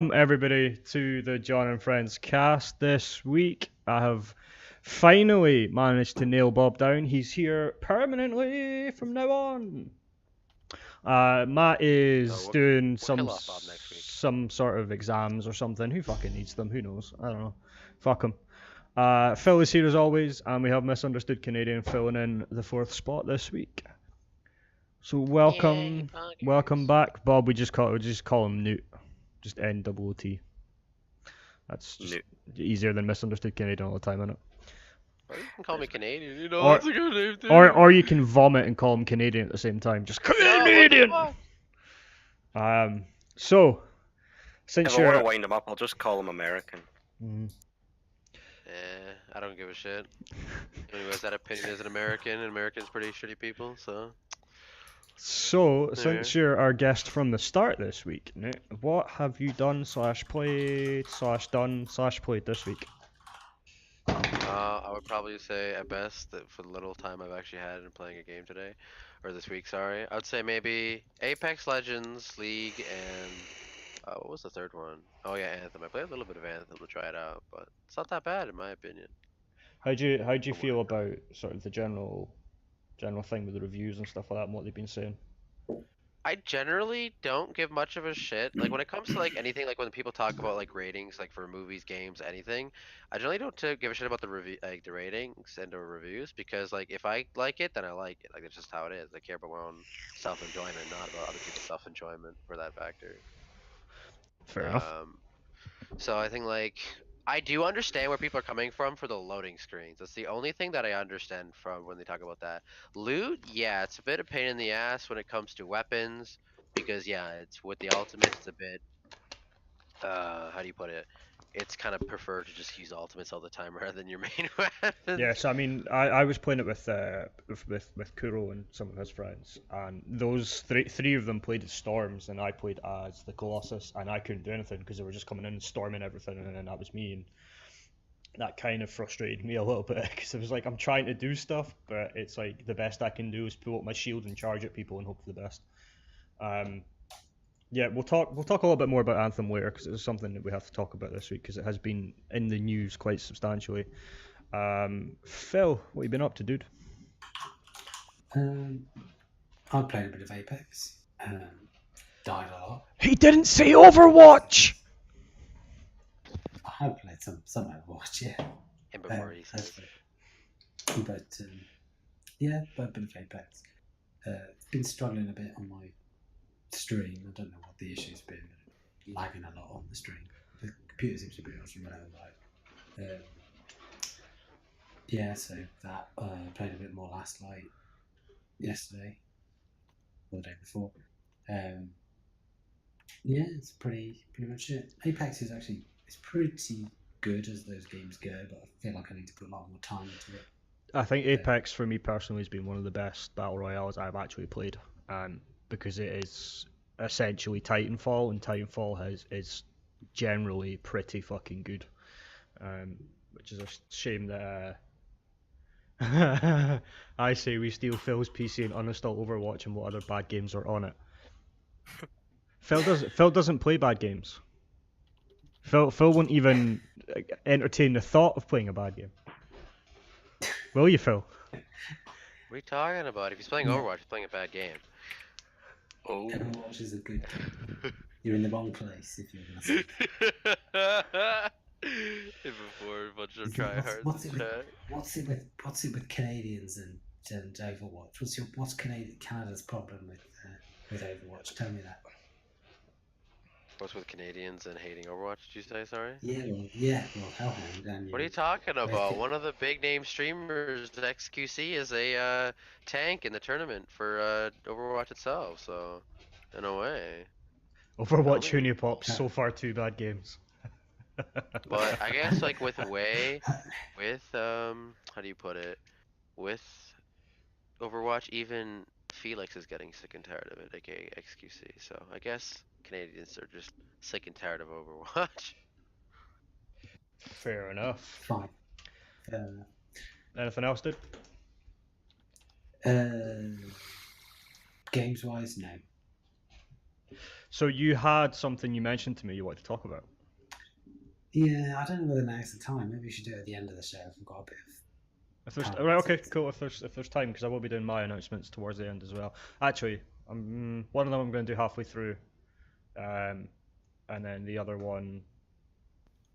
Everybody to the John and Friends cast this week. I have finally managed to nail Bob down. He's here permanently from now on. Matt is doing We'll kill off Bob next week. some sort of exams or something. Who fucking needs them? Who knows? I don't know. Fuck him. Phil is here as always, and we have Misunderstood Canadian filling in the fourth spot this week. So welcome, welcome back, Bob. We just call him Newt. Just N-double-O-T. That's just easier than Misunderstood Canadian all the time, isn't it? Or you can call me Canadian, you know, Or- that's a good name too. Or you can vomit and call him Canadian at the same time. Just Canadian! So, since If I you're... want to wind him up, I'll just call him American. I don't give a shit. Anyone has that opinion as an American, and Americans pretty shitty people, so... So, since you're our guest from the start this week, Nick, what have you done / played / done / played this week? I would probably say at best that for the little time I've actually had in playing a game today, or this week, sorry, I would say maybe Apex Legends, League, and what was the third one? Oh yeah, Anthem. I played a little bit of Anthem to try it out, but it's not that bad in my opinion. How'd you feel about sort of the general thing with the reviews and stuff like that and what they've been saying? I generally don't give much of a shit. Like when it comes to like anything, like when people talk about like ratings, like for movies, games, anything, I generally don't give a shit about the review, like the ratings and the reviews, because like if I like it, then I like it. Like it's just how it is. I care about my own self-enjoyment, not about other people's self-enjoyment for that factor. Fair enough. So I think like I do understand where people are coming from for the loading screens. That's the only thing that I understand from when they talk about that. Loot, yeah, it's a bit of pain in the ass when it comes to weapons, because yeah, it's with the ultimates, it's a bit how do you put it? It's kind of preferred to just use ultimates all the time rather than your main weapons. Yeah, so I mean, I was playing it with Kuro and some of his friends, and those three of them played as Storms, and I played as the Colossus, and I couldn't do anything because they were just coming in and storming everything, and then that was me, and that kind of frustrated me a little bit because it was like I'm trying to do stuff, but it's like the best I can do is pull up my shield and charge at people and hope for the best. Yeah, we'll talk a little bit more about Anthem later because it's something that we have to talk about this week because it has been in the news quite substantially. Phil, what have you been up to, dude? I played a bit of Apex. Died a lot. He didn't say Overwatch! I have played some Overwatch, yeah. And before he says. But yeah, but a bit of Apex. Been struggling a bit on my stream. I don't know what the issue's been, but lagging a lot on the stream. The computer seems to be able to run over. Yeah, so that played a bit more last night, yesterday, or the day before. Yeah, it's pretty much it. Apex is actually pretty good as those games go, but I feel like I need to put a lot more time into it. I think Apex for me personally has been one of the best battle royales I've actually played, because it is essentially Titanfall, and Titanfall is generally pretty fucking good, which is a shame that I say we steal Phil's PC and uninstall Overwatch and what other bad games are on it. Phil doesn't play bad games. Phil won't even entertain the thought of playing a bad game. Will you, Phil? What are you talking about? If he's playing Overwatch, he's playing a bad game. Oh. Overwatch is a good game. You're in the wrong place if you're going to say. Before a bunch of tryhards. What's it with Canadians and Overwatch? What's Canada's problem with Overwatch? Tell me that. What's with Canadians and hating Overwatch? Did you say? Sorry. Yeah. Well, Hellhound. What are you talking about? One of the big name streamers, XQC, is a tank in the tournament for Overwatch itself. So, in a way. Overwatch Unipop, so far 2 bad games. But I guess like with how do you put it? With Overwatch, even Felix is getting sick and tired of it, aka XQC. So I guess Canadians are just sick and tired of Overwatch. Fair enough. Fine. Anything else, dude? Games wise, no. So you had something you mentioned to me you wanted to talk about. Yeah, I don't know whether now's the time. Maybe we should do it at the end of the show if we've got a bit of. If there's Time. right, okay, cool. If there's time, because I will be doing my announcements towards the end as well. Actually, one of them I'm going to do halfway through, and then the other one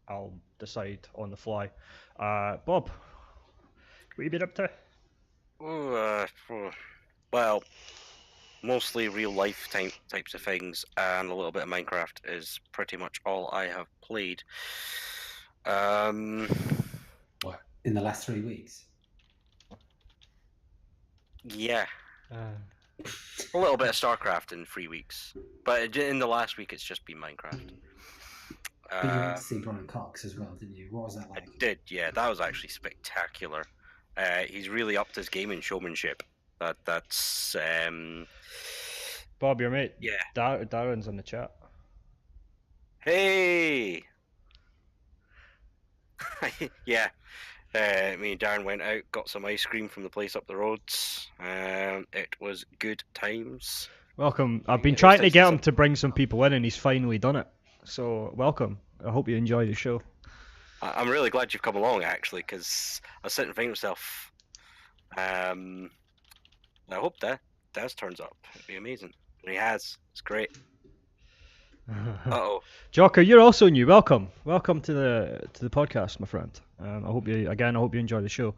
I'll decide on the fly. Bob, what you been up to? Well, mostly real life types of things, and a little bit of Minecraft is pretty much all I have played. What, in the last 3 weeks? Yeah, Uh, a little bit of StarCraft in 3 weeks, but in the last week it's just been Minecraft. But you went to see Brian Cox as well, didn't you? What was that I like? did, yeah. That was actually spectacular. He's really upped his game in showmanship. That's Bob, your mate. Yeah. Darren's in the chat. Hey. Yeah. Me and Darren went out, got some ice cream from the place up the road. It was good times. Welcome. I've been It was trying to nice get to him to bring some people in, and he's finally done it. So welcome. I hope you enjoy the show. I'm really glad you've come along, actually, because I was sitting thinking to myself, I hope Daz turns up. It'd be amazing. And he has. It's great. Uh-oh. Jocker, you're also new. Welcome to the podcast, my friend. I hope you enjoy the show.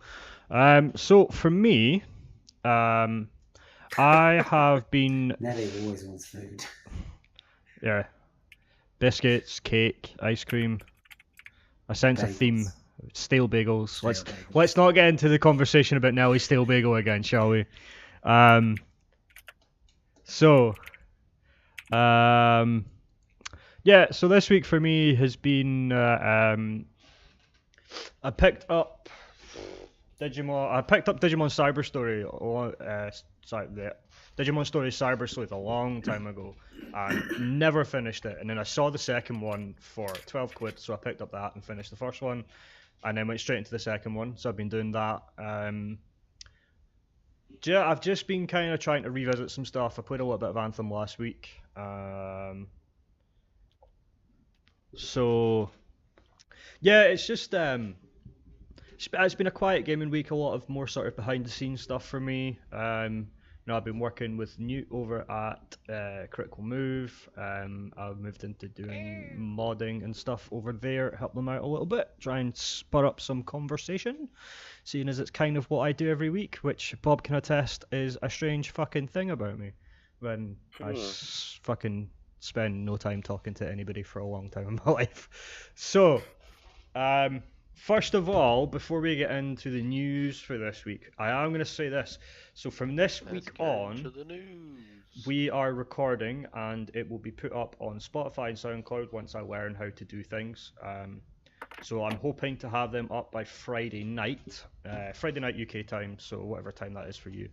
So for me, I have been Nelly always wants food. yeah, biscuits, cake, ice cream. I sense a theme. Stale bagels. Let's not get into the conversation about Nelly's stale bagel again, shall we? Yeah, so this week for me has been I picked up Digimon Cyber Story Digimon Story Cyber Sleuth a long time ago and never finished it. And then I saw the second one for 12 quid, so I picked up that and finished the first one and then went straight into the second one. So I've been doing that. Yeah, I've just been kind of trying to revisit some stuff. I played a little bit of Anthem last week. So yeah, it's just it's been a quiet gaming week. A lot of more sort of behind the scenes stuff for me. I've been working with Newt over at Critical Move. I've moved into doing modding and stuff over there, help them out a little bit, try and spur up some conversation, seeing as it's kind of what I do every week, which Bob can attest is a strange fucking thing about me when I fucking spend no time talking to anybody for a long time in my life. So, first of all, before we get into the news for this week, I am going to say this. So from this week on, we are recording and it will be put up on Spotify and SoundCloud once I learn how to do things. So I'm hoping to have them up by Friday night UK time, so whatever time that is for you.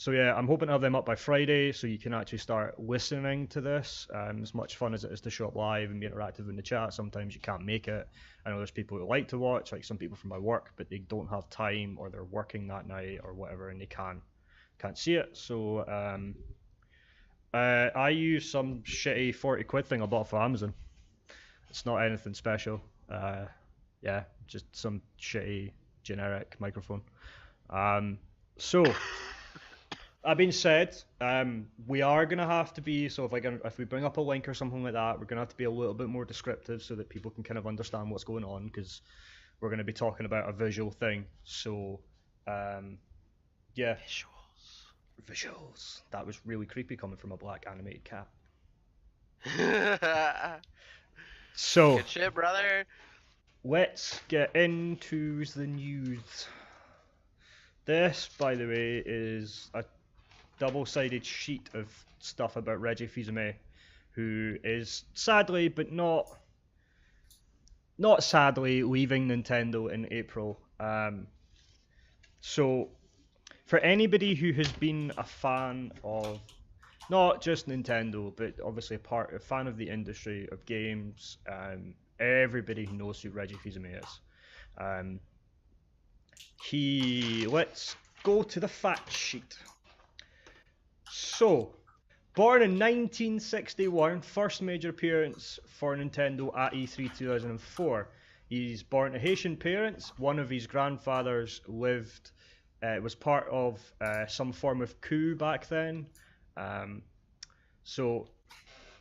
So yeah, I'm hoping to have them up by Friday so you can actually start listening to this. As much fun as it is to show up live and be interactive in the chat, sometimes you can't make it. I know there's people who like to watch, like some people from my work, but they don't have time or they're working that night or whatever and they can't see it. So I use some shitty 40 quid thing I bought from Amazon. It's not anything special. Yeah, just some shitty generic microphone. So that being said, we are gonna have to be if we bring up a link or something like that, we're gonna have to be a little bit more descriptive so that people can kind of understand what's going on because we're gonna be talking about a visual thing. So, yeah. Visuals. That was really creepy coming from a black animated cat. So. Good shit, brother. Let's get into the news. This, by the way, is a double-sided sheet of stuff about Reggie Fils-Aimé, who is sadly, but not sadly, leaving Nintendo in April. So, for anybody who has been a fan of not just Nintendo, but obviously a fan of the industry of games, everybody who knows who Reggie Fils-Aimé is. Let's go to the fact sheet. So, Born in 1961, first major appearance for Nintendo at E3 2004. He's born to Haitian parents. One of his grandfathers was part of some form of coup back then. So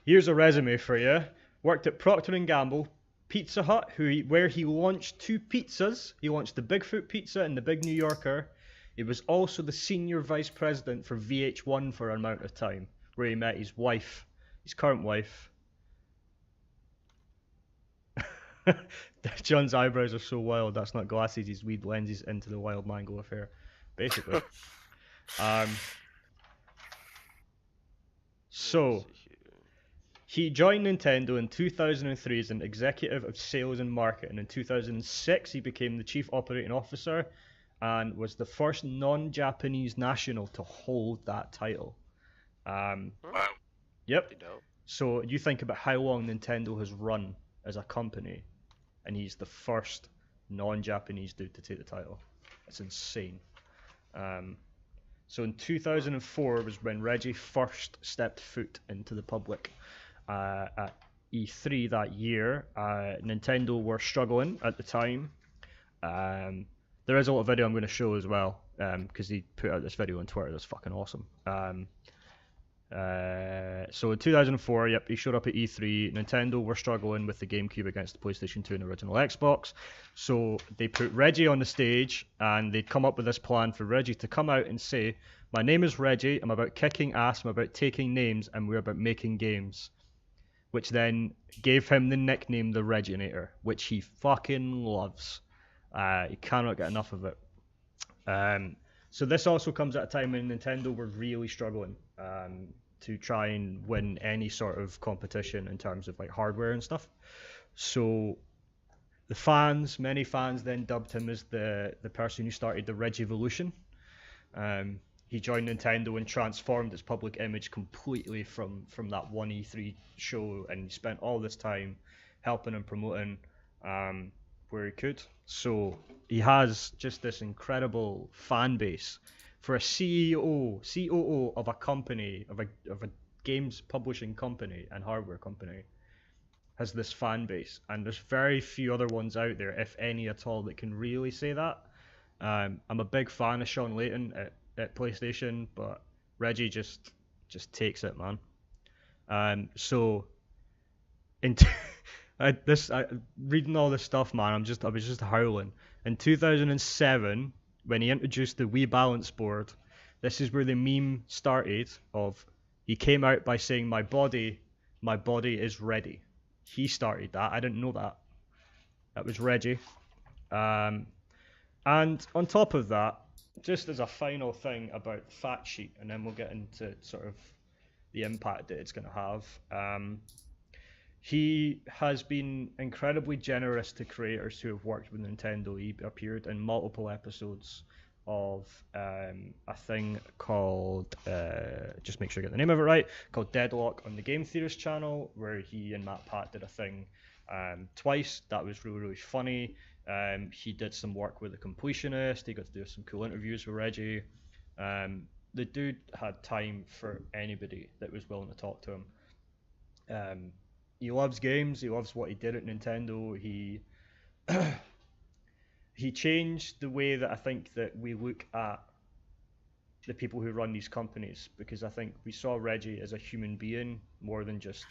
here's a resume for you. Worked at Procter & Gamble, Pizza Hut, where he launched 2 pizzas. He launched the Bigfoot Pizza and the Big New Yorker. He was also the senior vice president for VH1 for an amount of time, where he met his wife, his current wife. John's eyebrows are so wild. That's not glasses. His weed lenses into the wild mango affair, basically. So he joined Nintendo in 2003 as an executive of sales and marketing. In 2006, he became the chief operating officer and was the first non-Japanese national to hold that title. Wow. Yep. Pretty dope. So you think about how long Nintendo has run as a company, and he's the first non-Japanese dude to take the title. It's insane. So in 2004 was when Reggie first stepped foot into the public at E3 that year. Nintendo were struggling at the time. There is a little video I'm going to show as well, because he put out this video on Twitter that's fucking awesome. So in 2004, yep, he showed up at E3. Nintendo were struggling with the GameCube against the PlayStation 2 and the original Xbox. So they put Reggie on the stage, and they'd come up with this plan for Reggie to come out and say, "My name is Reggie, I'm about kicking ass, I'm about taking names, and we're about making games." Which then gave him the nickname the Reginator, which he fucking loves. He cannot get enough of it. So this also comes at a time when Nintendo were really struggling to try and win any sort of competition in terms of like hardware and stuff. So many fans then dubbed him as the person who started the Regivolution. He joined Nintendo and transformed its public image completely from that one E3 show, and he spent all this time helping and promoting where he could. So he has just this incredible fan base for a COO of a company, of a games publishing company and hardware company, has this fan base, and there's very few other ones out there, if any at all, that can really say that. I'm a big fan of Sean Layton at PlayStation, but Reggie just takes it, man. So in reading all this stuff, man, I was just howling. In 2007, when he introduced the Wii Balance Board, this is where the meme started of, he came out by saying, my body is ready. He started that. I didn't know that. That was Reggie. And on top of that, just as a final thing about the fact sheet, and then we'll get into sort of the impact that it's going to have. He has been incredibly generous to creators who have worked with Nintendo. He appeared in multiple episodes of a thing called, just make sure I get the name of it right, called Deadlock on the Game Theorist channel, where he and Matt Pat did a thing twice. That was really, really funny. He did some work with The Completionist. He got to do some cool interviews with Reggie. The dude had time for anybody that was willing to talk to him. He loves games. He loves what he did at Nintendo. He changed the way that I think that we look at the people who run these companies, because I think we saw Reggie as a human being more than just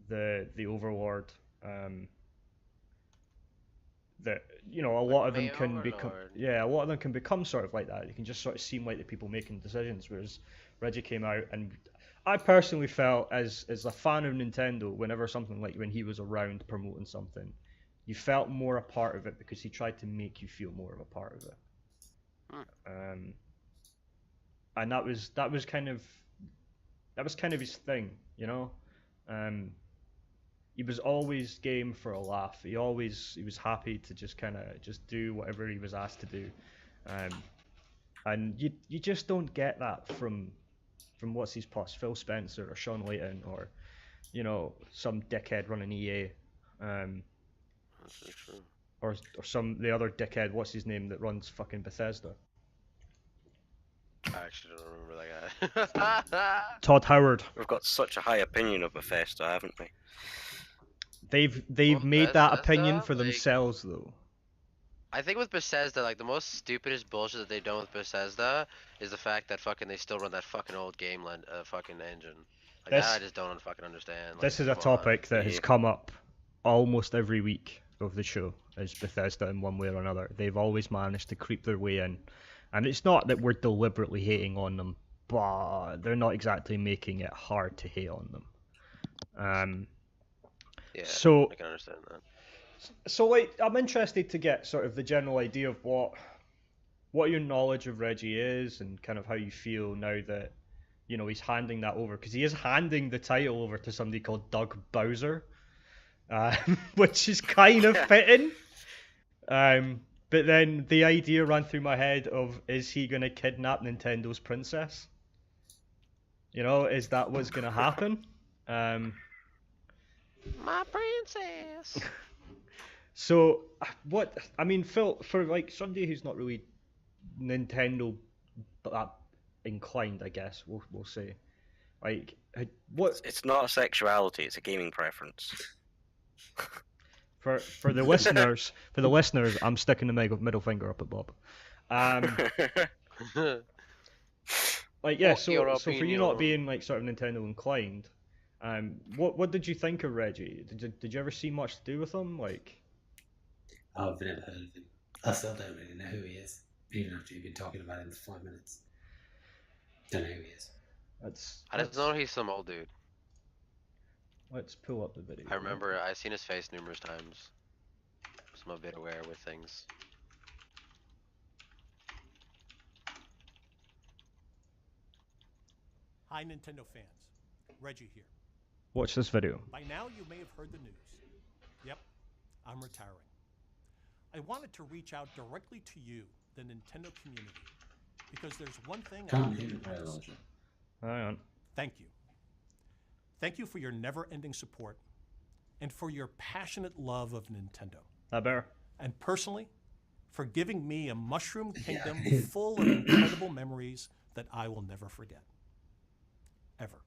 the overlord. That, you know, a lot of them can become, a lot of them can become sort of like that. They can just sort of seem like the people making decisions, whereas Reggie came out, and I personally felt as a fan of Nintendo, whenever something like when he was around promoting something, you felt more a part of it because he tried to make you feel more of a part of it. And that was kind of his thing, you know. He was always game for a laugh. He was happy to just kind of just do whatever he was asked to do, and you just don't get that from what's his plus, Phil Spencer or Sean Layton or, you know, some dickhead running EA, That's true. or the other dickhead, what's his name, that runs fucking Bethesda. I actually don't remember that guy. Todd Howard. We've got such a high opinion of Bethesda, haven't we? They've Well, made that opinion Bethesda, for like- themselves though. I think with Bethesda, like the most stupidest bullshit that they've done with Bethesda is the fact that fucking they still run that fucking old fucking engine. Like This- that, I just don't fucking understand. This like, is a come on. topic that has Yeah. come up almost every week of the show, is Bethesda in one way or another. They've always managed to creep their way in. And it's not that we're deliberately hating on them, but they're not exactly making it hard to hate on them. Yeah, So, I can understand that. like, I'm interested to get sort of the general idea of what your knowledge of Reggie is, and kind of how you feel now that, you know, he's handing that over, because he is handing the title over to somebody called Doug Bowser, which is kind of fitting. But then the idea ran through my head of, is he going to kidnap Nintendo's princess? You know, is that what's going to happen? My princess. So, what, I mean, Phil, for like somebody who's not really Nintendo inclined, I guess, we'll say, like, what, It's not a sexuality; it's a gaming preference. for the listeners, I'm sticking the middle finger up at Bob. Like, yeah, What's your so for you not opinion? being like sort of Nintendo inclined, what did you think of Reggie? Did you ever see much to do with him? Like, I've never heard of him. I still don't really know who he is, even after you've been talking about him for 5 minutes. Don't know who he is. I just know he's some old dude. Let's pull up the video. I remember I've seen his face numerous times. So I'm a bit aware with things. Hi, Nintendo fans. Reggie here. Watch this video. By now, you may have heard the news. Yep, I'm retiring. I wanted to reach out directly to you, the Nintendo community, because there's one thing I Can't really hear the want to prayer say. lodger. Hang on. Thank you. Thank you for your never-ending support and for your passionate love of Nintendo. That better? And personally, for giving me a mushroom kingdom Yeah. full of incredible memories that I will never forget. Ever.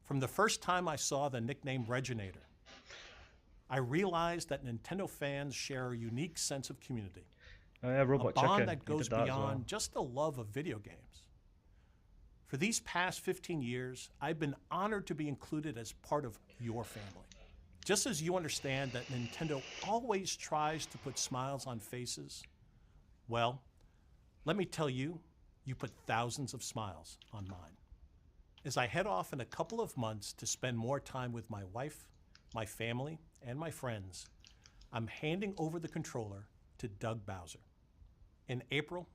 From the first time I saw the nickname Reginator, I realized that Nintendo fans share a unique sense of community, Oh yeah, a Robot bond Chicken. that He goes did that as beyond well. just the love of video games. For these past 15 years, I've been honored to be included as part of your family. Just as you understand that Nintendo always tries to put smiles on faces, well, let me tell you, you put thousands of smiles on mine. As I head off in a couple of months to spend more time with my wife, my family, and my friends, I'm handing over the controller to Doug Bowser. In April,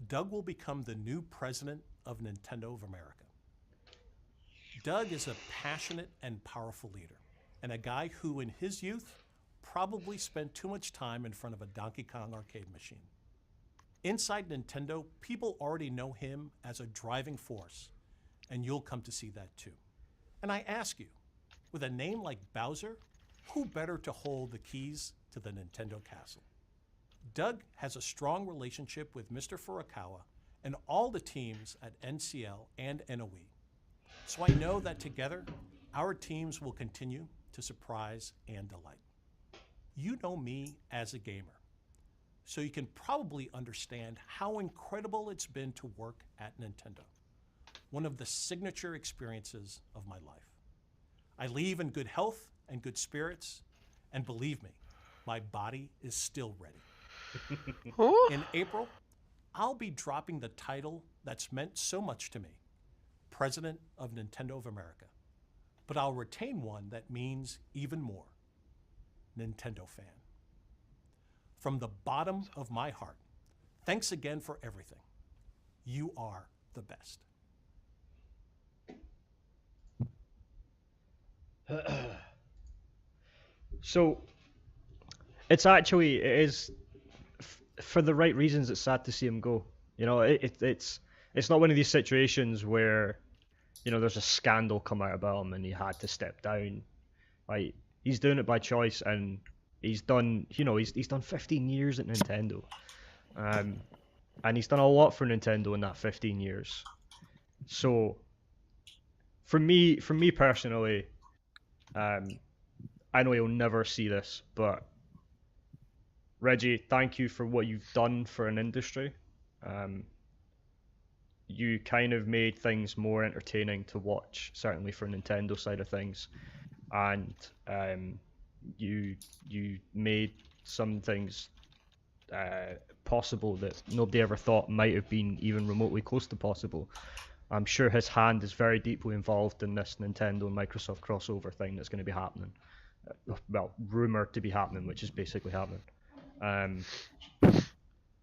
Doug will become the new president of Nintendo of America. Doug is a passionate and powerful leader, and a guy who in his youth probably spent too much time in front of a Donkey Kong arcade machine. Inside Nintendo, people already know him as a driving force, and you'll come to see that too. And I ask you, with a name like Bowser, who better to hold the keys to the Nintendo castle? Doug has a strong relationship with Mr. Furukawa and all the teams at NCL and NOE. So I know that together, our teams will continue to surprise and delight. You know me as a gamer, so you can probably understand how incredible it's been to work at Nintendo, one of the signature experiences of my life. I leave in good health and good spirits, and believe me, my body is still ready. In April, I'll be dropping the title that's meant so much to me, President of Nintendo of America. But I'll retain one that means even more, Nintendo fan. From the bottom of my heart, thanks again for everything. You are the best. So, it is for the right reasons. It's sad to see him go. You know, it's not one of these situations where, you know, there's a scandal come out about him and he had to step down. Like, he's doing it by choice, and he's done 15 years at Nintendo. and he's done a lot for Nintendo in that 15 years. So, for me personally, I know you'll never see this, but Reggie, thank you for what you've done for an industry. You kind of made things more entertaining to watch, certainly for Nintendo side of things, and you made some things possible that nobody ever thought might have been even remotely close to possible. I'm sure his hand is very deeply involved in this Nintendo and Microsoft crossover thing that's going to be happening. Well, rumored to be happening, which is basically happening.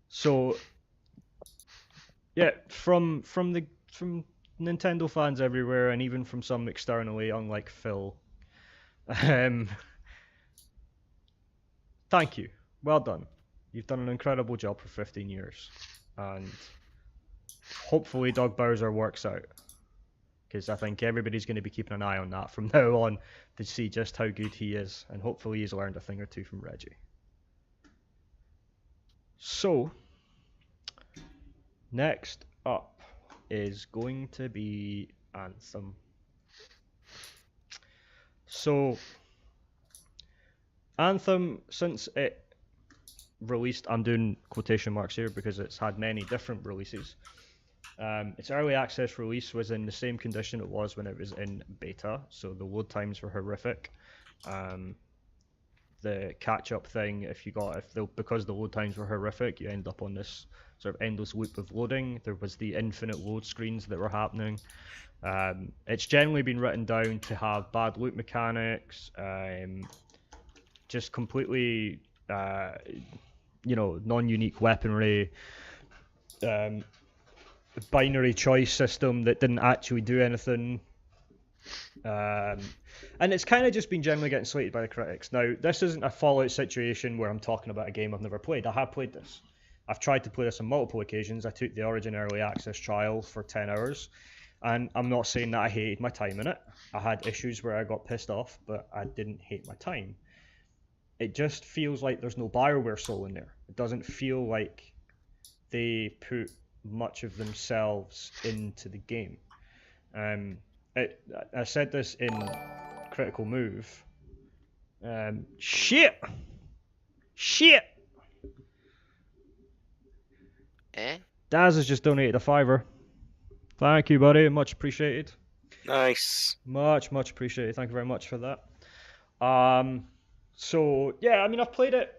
So yeah, from Nintendo fans everywhere, and even from some externally, unlike Phil, thank you. Well done. You've done an incredible job for 15 years, and hopefully Doug Bowser works out, because I think everybody's going to be keeping an eye on that from now on to see just how good he is, and hopefully he's learned a thing or two from Reggie. So, next up is going to be Anthem. So, Anthem, since it released, I'm doing quotation marks here because it's had many different releases. Its early access release was in the same condition it was when it was in beta, so the load times were horrific. The catch-up thing, because the load times were horrific, you end up on this sort of endless loop of loading. There was the infinite load screens that were happening. It's generally been written down to have bad loot mechanics, just completely, non-unique weaponry, binary choice system that didn't actually do anything. And it's kind of just been generally getting slated by the critics. Now, this isn't a Fallout situation where I'm talking about a game I've never played. I have played this. I've tried to play this on multiple occasions. I took the Origin Early Access trial for 10 hours, and I'm not saying that I hated my time in it. I had issues where I got pissed off, but I didn't hate my time. It just feels like there's no BioWare soul in there. It doesn't feel like they put much of themselves into the game. I said this in Critical Move. Shit! Daz has just donated a $5. Thank you, buddy. Much appreciated. Nice. Much appreciated. Thank you very much for that. So yeah, I mean, I've played it.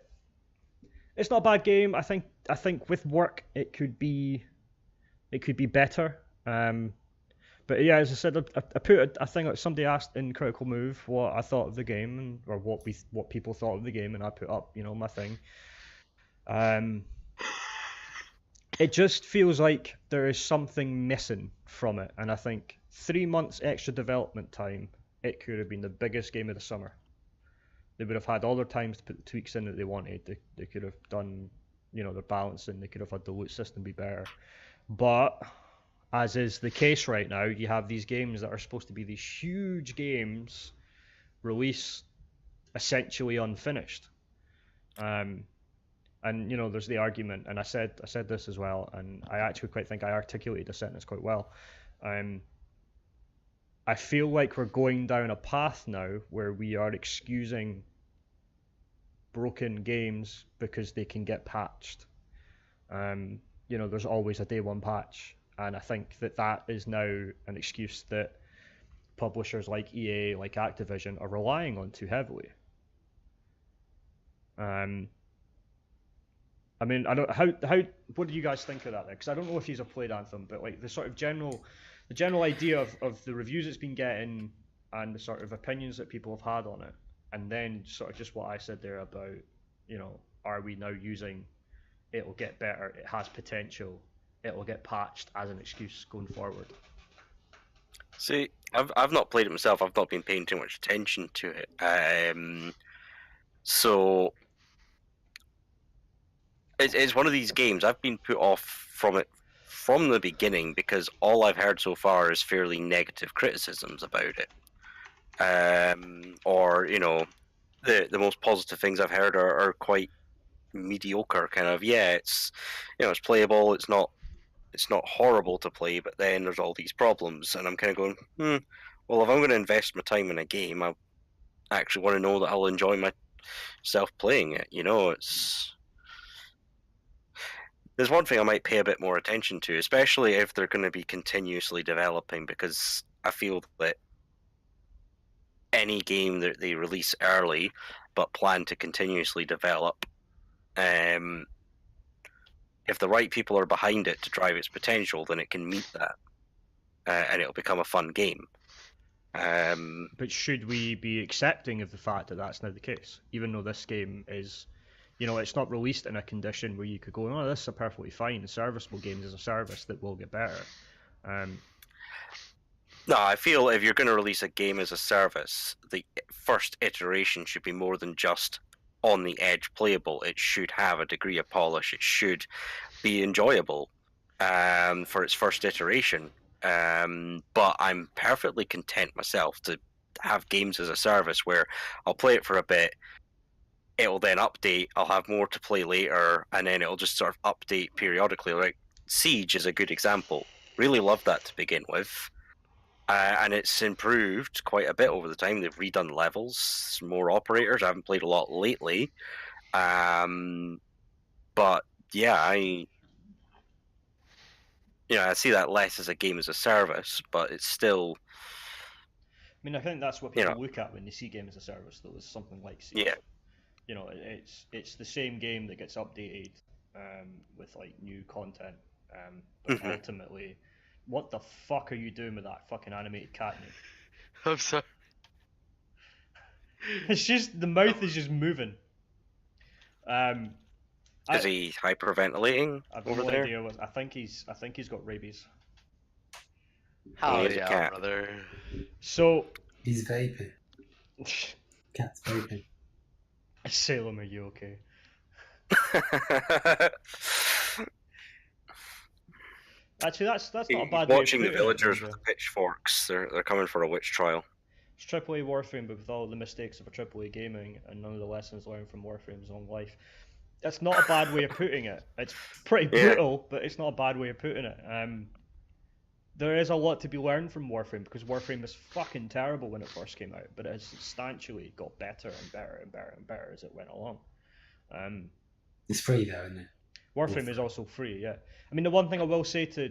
It's not a bad game. I think with work it could be better. But yeah, as I said, I put a thing. Somebody asked in Critical Move what I thought of the game, or what people thought of the game, and I put up, my thing. It just feels like there is something missing from it, and I think 3 months extra development time, it could have been the biggest game of the summer. They would have had all their time to put the tweaks in that they wanted. They could have done, their balancing. They could have had the loot system be better. But as is the case right now, you have these games that are supposed to be these huge games release essentially unfinished. And there's the argument, and I said this as well, and I actually quite think I articulated the sentence quite well. I feel like we're going down a path now where we are excusing broken games because they can get patched. There's always a day one patch, and I think that is now an excuse that publishers like EA, like Activision, are relying on too heavily. I mean, I don't what do you guys think of that? Because I don't know if you've played Anthem, but like the sort of general idea of the reviews it's been getting and the sort of opinions that people have had on it, and then sort of just what I said there about, are we now using it'll get better, it has potential, it'll get patched as an excuse going forward? See, I've not played it myself. I've not been paying too much attention to it. So it's one of these games I've been put off from it from the beginning because all I've heard so far is fairly negative criticisms about it. Or the most positive things I've heard are quite mediocre kind of. Yeah, it's it's playable. It's not horrible to play, but then there's all these problems, and I'm kind of going, well, if I'm going to invest my time in a game, I actually want to know that I'll enjoy myself playing it. There's one thing I might pay a bit more attention to, especially if they're going to be continuously developing, because I feel that any game that they release early but plan to continuously develop, if the right people are behind it to drive its potential, then it can meet that, and it'll become a fun game. But should we be accepting of the fact that that's now the case, even though this game is, it's not released in a condition where you could go, oh, this is a perfectly fine, serviceable game as a service that will get better. No, I feel if you're going to release a game as a service, the first iteration should be more than just on the edge playable. It should have a degree of polish. It should be enjoyable for its first iteration. But I'm perfectly content myself to have games as a service where I'll play it for a bit, it'll then update, I'll have more to play later, and then it'll just sort of update periodically. Like Siege is a good example. Really loved that to begin with. And it's improved quite a bit over the time. They've redone levels, more operators. I haven't played a lot lately. But yeah, I see that less as a game as a service, but it's still... I mean, I think that's what people look at when they see game as a service, though, is something like Siege. Yeah. It's the same game that gets updated with like new content, but ultimately, what the fuck are you doing with that fucking animated cat? I'm sorry. It's just the mouth is just moving. Is he hyperventilating I've over no there? idea what. I think he's got rabies. Hell He's a yeah, cat. brother. So He's vaping. Cat's vaping. Salem, are you okay? Actually, that's not a bad way of Watching the putting it, villagers is with it? the pitchforks. They're coming for a witch trial. It's AAA Warframe, but with all the mistakes of a AAA gaming and none of the lessons learned from Warframe's own life. That's not a bad way of putting it. It's pretty brutal, but it's not a bad way of putting it. There is a lot to be learned from Warframe, because Warframe was fucking terrible when it first came out, but it has substantially got better and better and better and better as it went along. It's free though, isn't it? Warframe is also free, yeah. I mean, the one thing I will say to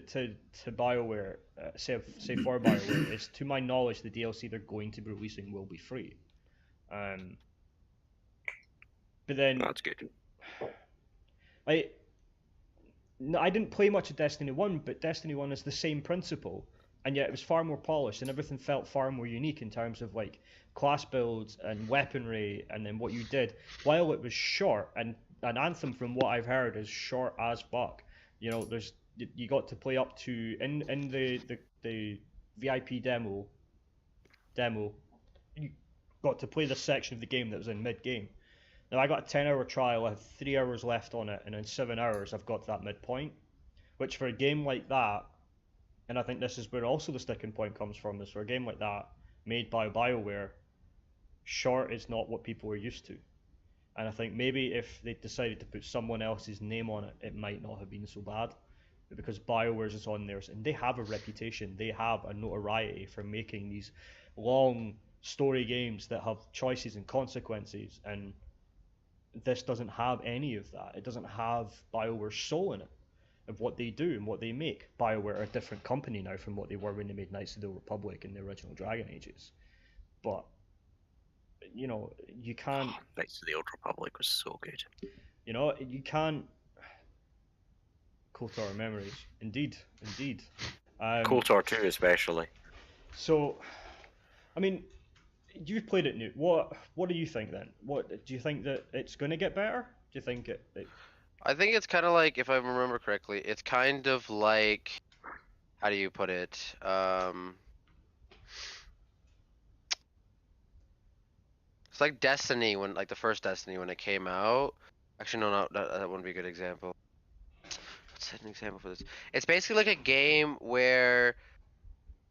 BioWare, say for BioWare, is to my knowledge, the DLC they're going to be releasing will be free. But then, That's good. I didn't play much of Destiny 1, but Destiny 1 is the same principle, and yet it was far more polished, and everything felt far more unique in terms of like class builds and weaponry, and then what you did. While it was short, and an Anthem, from what I've heard, is short as fuck. You got to play up to in the VIP demo. You got to play the section of the game that was in mid game. Now I got a 10-hour trial. I have 3 hours left on it, and in 7 hours I've got to that midpoint. Which for a game like that, and I think this is where also the sticking point comes from, is for a game like that made by BioWare, short is not what people are used to. And I think maybe if they decided to put someone else's name on it, it might not have been so bad. But because BioWare's is on theirs, and they have a reputation, they have a notoriety for making these long story games that have choices and consequences, and this doesn't have any of that. It doesn't have BioWare's soul in it, of what they do and what they make. BioWare are a different company now from what they were when they made Knights of the Republic and the original Dragon Ages. But you can't. Knights of the Old Republic was so good. You can't. KOTOR memories, indeed. KOTOR 2 especially. So, I mean, you've played it, Newt. What do you think then? What do you think that it's going to get better? Do you think it? I think it's kind of like, if I remember correctly, it's kind of like, how do you put it? It's like Destiny, when like the first Destiny when it came out. Actually, no, that wouldn't be a good example. What's an example for this? It's basically like a game where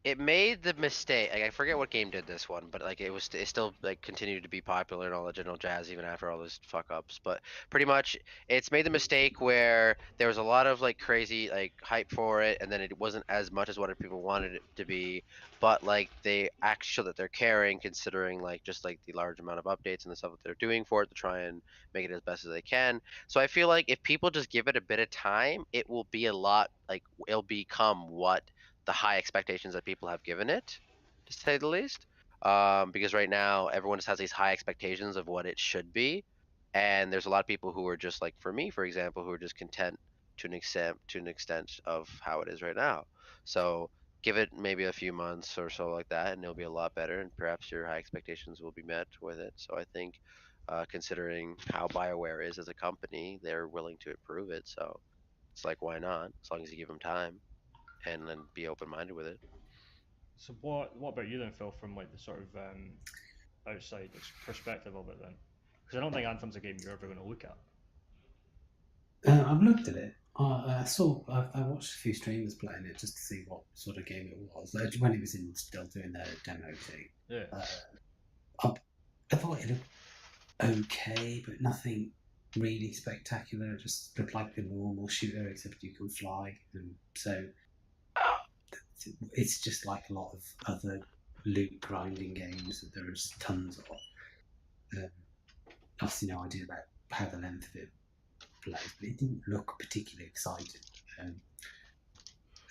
it made the mistake. Like, I forget what game did this one, but like it still like continued to be popular and all the general jazz even after all those fuck ups. But pretty much, it's made the mistake where there was a lot of like crazy like hype for it, and then it wasn't as much as what people wanted it to be. But like they actually show that they're caring, considering like just like the large amount of updates and the stuff that they're doing for it to try and make it as best as they can. So I feel like if people just give it a bit of time, it will be a lot like it'll become what the high expectations that people have given it, to say the least. Because right now everyone just has these high expectations of what it should be, and there's a lot of people who are just like, for me, for example, who are just content to an extent of how it is right now. So give it maybe a few months or so like that, and it'll be a lot better, and perhaps your high expectations will be met with it. So I think, considering how BioWare is as a company, they're willing to improve it. So it's like, why not? As long as you give them time and then be open-minded with it. So what about you then, Phil, from like the sort of outside perspective of it then? Because I don't think Anthem's a game you're ever going to look at. I've looked at it. I watched a few streamers playing it just to see what sort of game it was. Like, when it was still doing their demo thing. Yeah. I thought it looked okay, but nothing really spectacular. It just looked like a normal shooter, except you can fly, and so it's just like a lot of other loot grinding games that there's tons of. Obviously, no idea about how the length of it plays, but it didn't look particularly exciting.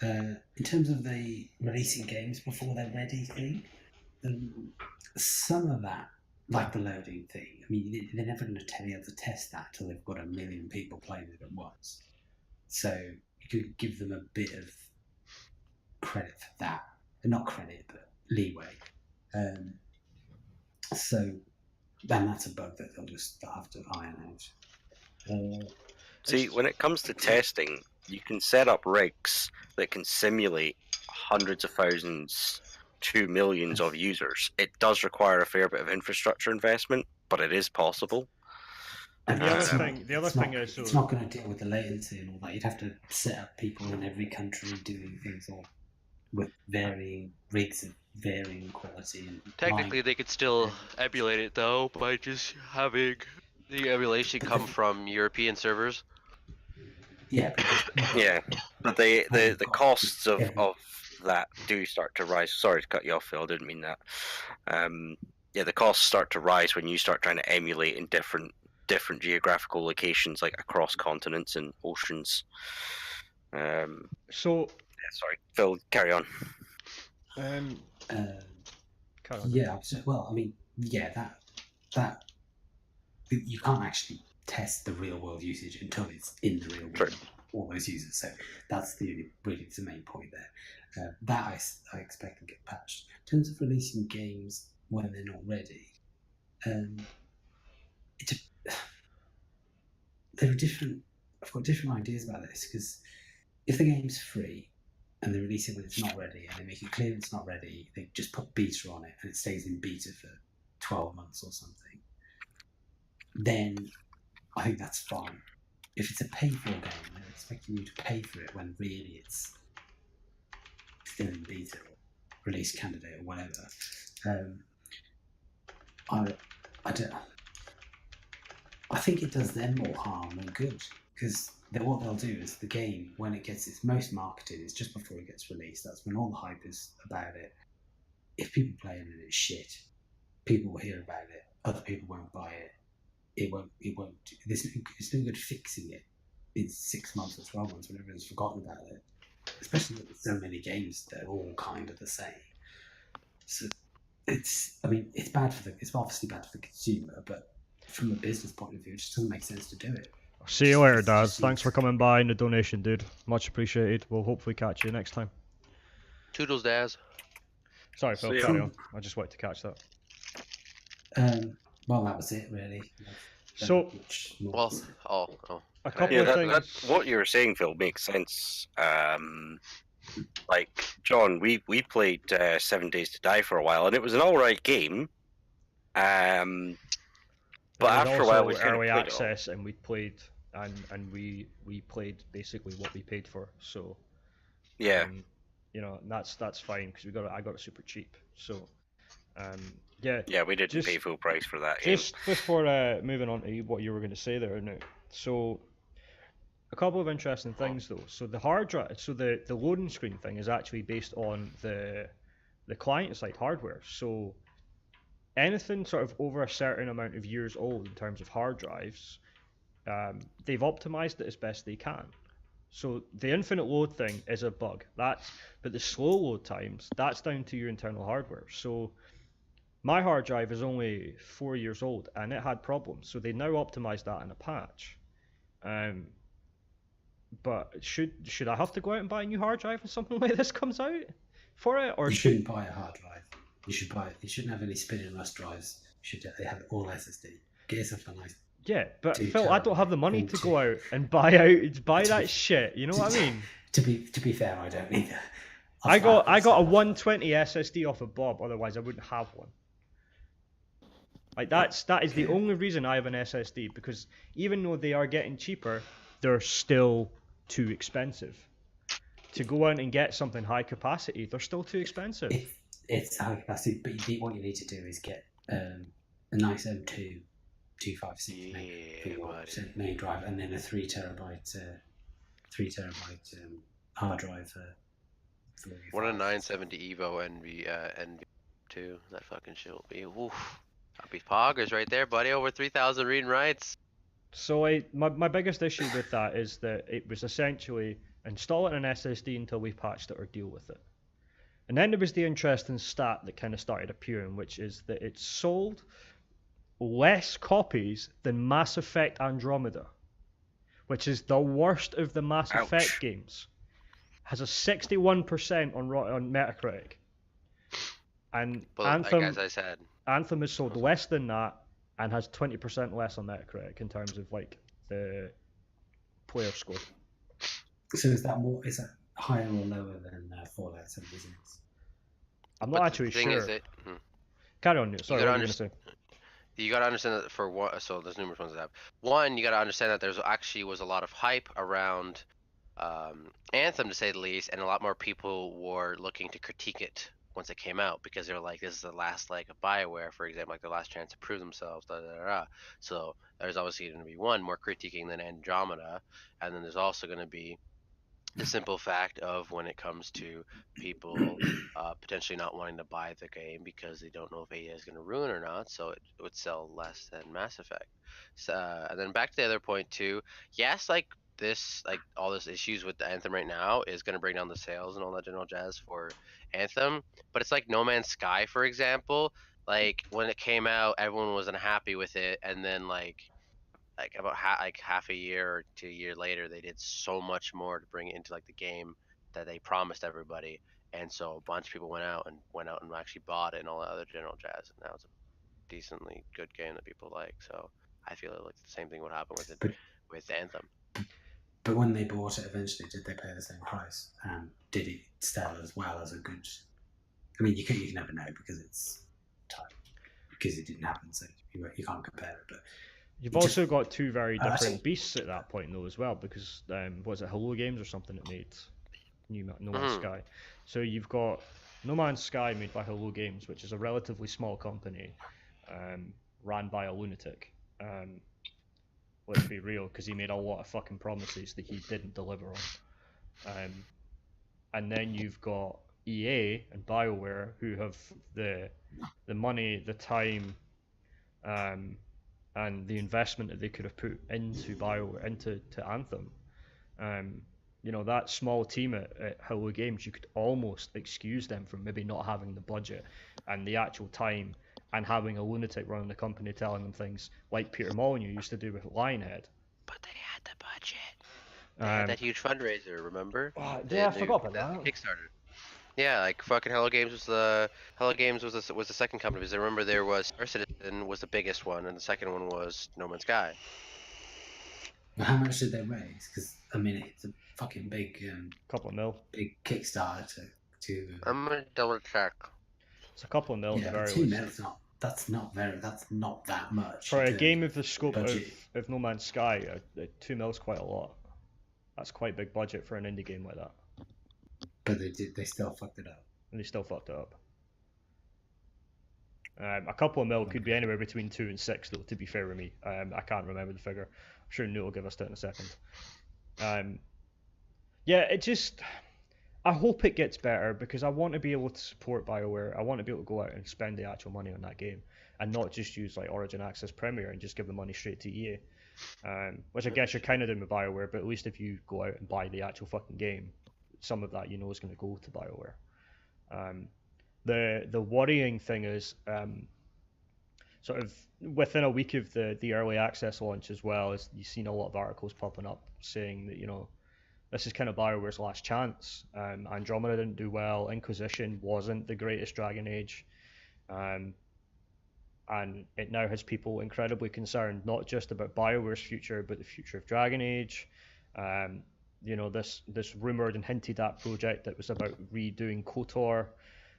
In terms of the releasing games before they're ready thing, some of that, like the loading thing, I mean, they're never going to tell you how to test that till they've got 1 million people playing it at once. So you could give them a bit of credit for that. Not credit, but leeway. So then that's a bug that they'll just have to iron out. See, when it comes to testing, you can set up rigs that can simulate hundreds of thousands to millions of users. It does require a fair bit of infrastructure investment, but it is possible. And the other thing is, it's not going to deal with the latency and all that. You'd have to set up people in every country doing things all with varying rigs of varying quality. And technically, they could still emulate it though by just having the emulation come from European servers. Yeah, but the costs of that do start to rise. Sorry to cut you off, Phil. I didn't mean that. The costs start to rise when you start trying to emulate in different geographical locations, like across continents and oceans. Sorry, Phil, carry on. Yeah, well, I mean, yeah, that you can't actually test the real world usage until it's in the real world, all those users. So that's really the main point there. That I expect to get patched. In terms of releasing games when they're not ready, there are different. I've got different ideas about this, because if the game's free and they release it when it's not ready, and they make it clear it's not ready, they just put beta on it and it stays in beta for 12 months or something, then I think that's fine. If it's a pay-for game, they're expecting you to pay for it when really it's still in beta or release candidate or whatever. I think it does them more harm than good, because what they'll do is the game, when it gets its most marketed, is just before it gets released. That's when all the hype is about it. If people play it and it's shit, people will hear about it. Other people won't buy it. It won't. It's no good fixing it in 6 months or 12 months when everyone's forgotten about it. Especially with so many games that are all kind of the same. So it's obviously bad for the consumer, but from a business point of view, it just doesn't make sense to do it. See you later, Daz. Thanks for coming by and the donation, dude. Much appreciated. We'll hopefully catch you next time. Toodles, Daz. Sorry, Phil, carry on. I just wanted to catch that. Well, that was it, really. So, a couple of things. What you were saying, Phil, makes sense. Like John, we played 7 Days to Die for a while, and it was an all right game. But after a while, we early access, and we played, and we played basically what we paid for. So, you know, and that's fine because I got it super cheap. So, yeah. Yeah, we didn't Just- pay full price for that game. Just before moving on to what you were going to say there now. So, a couple of interesting things though. So the hard drive, so the loading screen thing is actually based on the client side hardware. So anything sort of over a certain amount of years old in terms of hard drives, they've optimized it as best they can. So the infinite load thing is a bug. But the slow load times, that's down to your internal hardware. So my hard drive is only 4 years old and it had problems. So they now optimized that in a patch. But should I have to go out and buy a new hard drive when something like this comes out for it, or You shouldn't buy a hard drive. You shouldn't have any spinning rust drives. They have all SSD. Get yourself a nice. Yeah, but 2 Phil, I don't have the money terabyte to thing go out and buy that shit. You know what I mean? To be fair, I don't either. I got a 120 SSD off of Bob, otherwise I wouldn't have one. Like that is the only reason I have an SSD, because even though they are getting cheaper, they're still too expensive. To go out and get something high capacity, they're still too expensive. It's high capacity, but what you need to do is get a nice M2 256 for your main drive, and then a 3 terabyte hard drive for your What a files. 970 Evo NV2. That fucking shit will be. Oof. That'll be poggers right there, buddy. Over 3,000 read and writes. So my biggest issue with that is that it was essentially install it in an SSD until we patched it or deal with it. And then there was the interesting stat that kind of started appearing, which is that it sold less copies than Mass Effect Andromeda, which is the worst of the Mass Effect games. Has a 61% on Metacritic. And But Anthem, like as I said, Anthem has sold less than that and has 20% less on Metacritic in terms of like the player score. So is that higher or lower than Fallout 76? I'm not actually the thing sure. is that Carry on, Newt. Sorry, what were you going to say? you gotta understand that for one. So there's numerous ones that have. One, you gotta understand that there's actually was a lot of hype around Anthem, to say the least, and a lot more people were looking to critique it once it came out, because they were like, this is the last leg of BioWare, for example, like the last chance to prove themselves, da, da, da, da. So there's obviously going to be one more critiquing than Andromeda, and then there's also going to be the simple fact of when it comes to people potentially not wanting to buy the game because they don't know if EA is going to ruin or not, so it would sell less than Mass Effect. So, and then back to the other point too, yes, like all this issues with the Anthem right now is going to bring down the sales and all that general jazz for Anthem, but it's like No Man's Sky, for example. Like when it came out, everyone was unhappy with it, and then like about half a year or 2 years later, they did so much more to bring it into like the game that they promised everybody, and so a bunch of people went out and actually bought it and all that other general jazz, and now it's a decently good game that people like. So I feel like the same thing would happen with it with Anthem. But when they bought it eventually, did they pay the same price? And did it sell as well as a good? I mean, you can never know because it's time, because it didn't happen, so you can't compare it. But you've also got two very different beasts at that point, though, as well, because was it Hello Games or something that made No Man's Sky? So you've got No Man's Sky made by Hello Games, which is a relatively small company, ran by a lunatic. Let's be real, because he made a lot of fucking promises that he didn't deliver on. And then you've got EA and BioWare, who have the money, the time, and the investment that they could have put into BioWare, into Anthem. You know, that small team at Hello Games, you could almost excuse them from maybe not having the budget and the actual time, and having a lunatic running the company telling them things like Peter Molyneux used to do with Lionhead. But they had the budget. They had that huge fundraiser, remember? Yeah, I forgot about that. Kickstarter. Yeah, like fucking Hello Games was the second company, because I remember there was Star Citizen was the biggest one, and the second one was No Man's Sky. how much did they raise? Because I mean, it's a fucking big Couple of mil. big Kickstarter to. I'm gonna double check. It's a couple of mil at the very 2 least. mils. That's not that much. For a game of the scope budget. of No Man's Sky, 2 mil's quite a lot. That's quite a big budget for an indie game like that. But they still fucked it up. And they still fucked it up. A couple of mil could be anywhere between 2 and 6, though, to be fair with me. I can't remember the figure. I'm sure Newt will give us that in a second. Yeah, it just... I hope it gets better, because I want to be able to support BioWare. I want to be able to go out and spend the actual money on that game, and not just use like Origin Access Premier and just give the money straight to EA. Which I guess you're kind of doing with BioWare, but at least if you go out and buy the actual fucking game, some of that is going to go to BioWare. The worrying thing is sort of within a week of the early access launch as well, is you've seen a lot of articles popping up saying that this is kind of BioWare's last chance. Andromeda didn't do well. Inquisition wasn't the greatest Dragon Age. And it now has people incredibly concerned, not just about BioWare's future, but the future of Dragon Age. This rumoured and hinted at project that was about redoing KOTOR.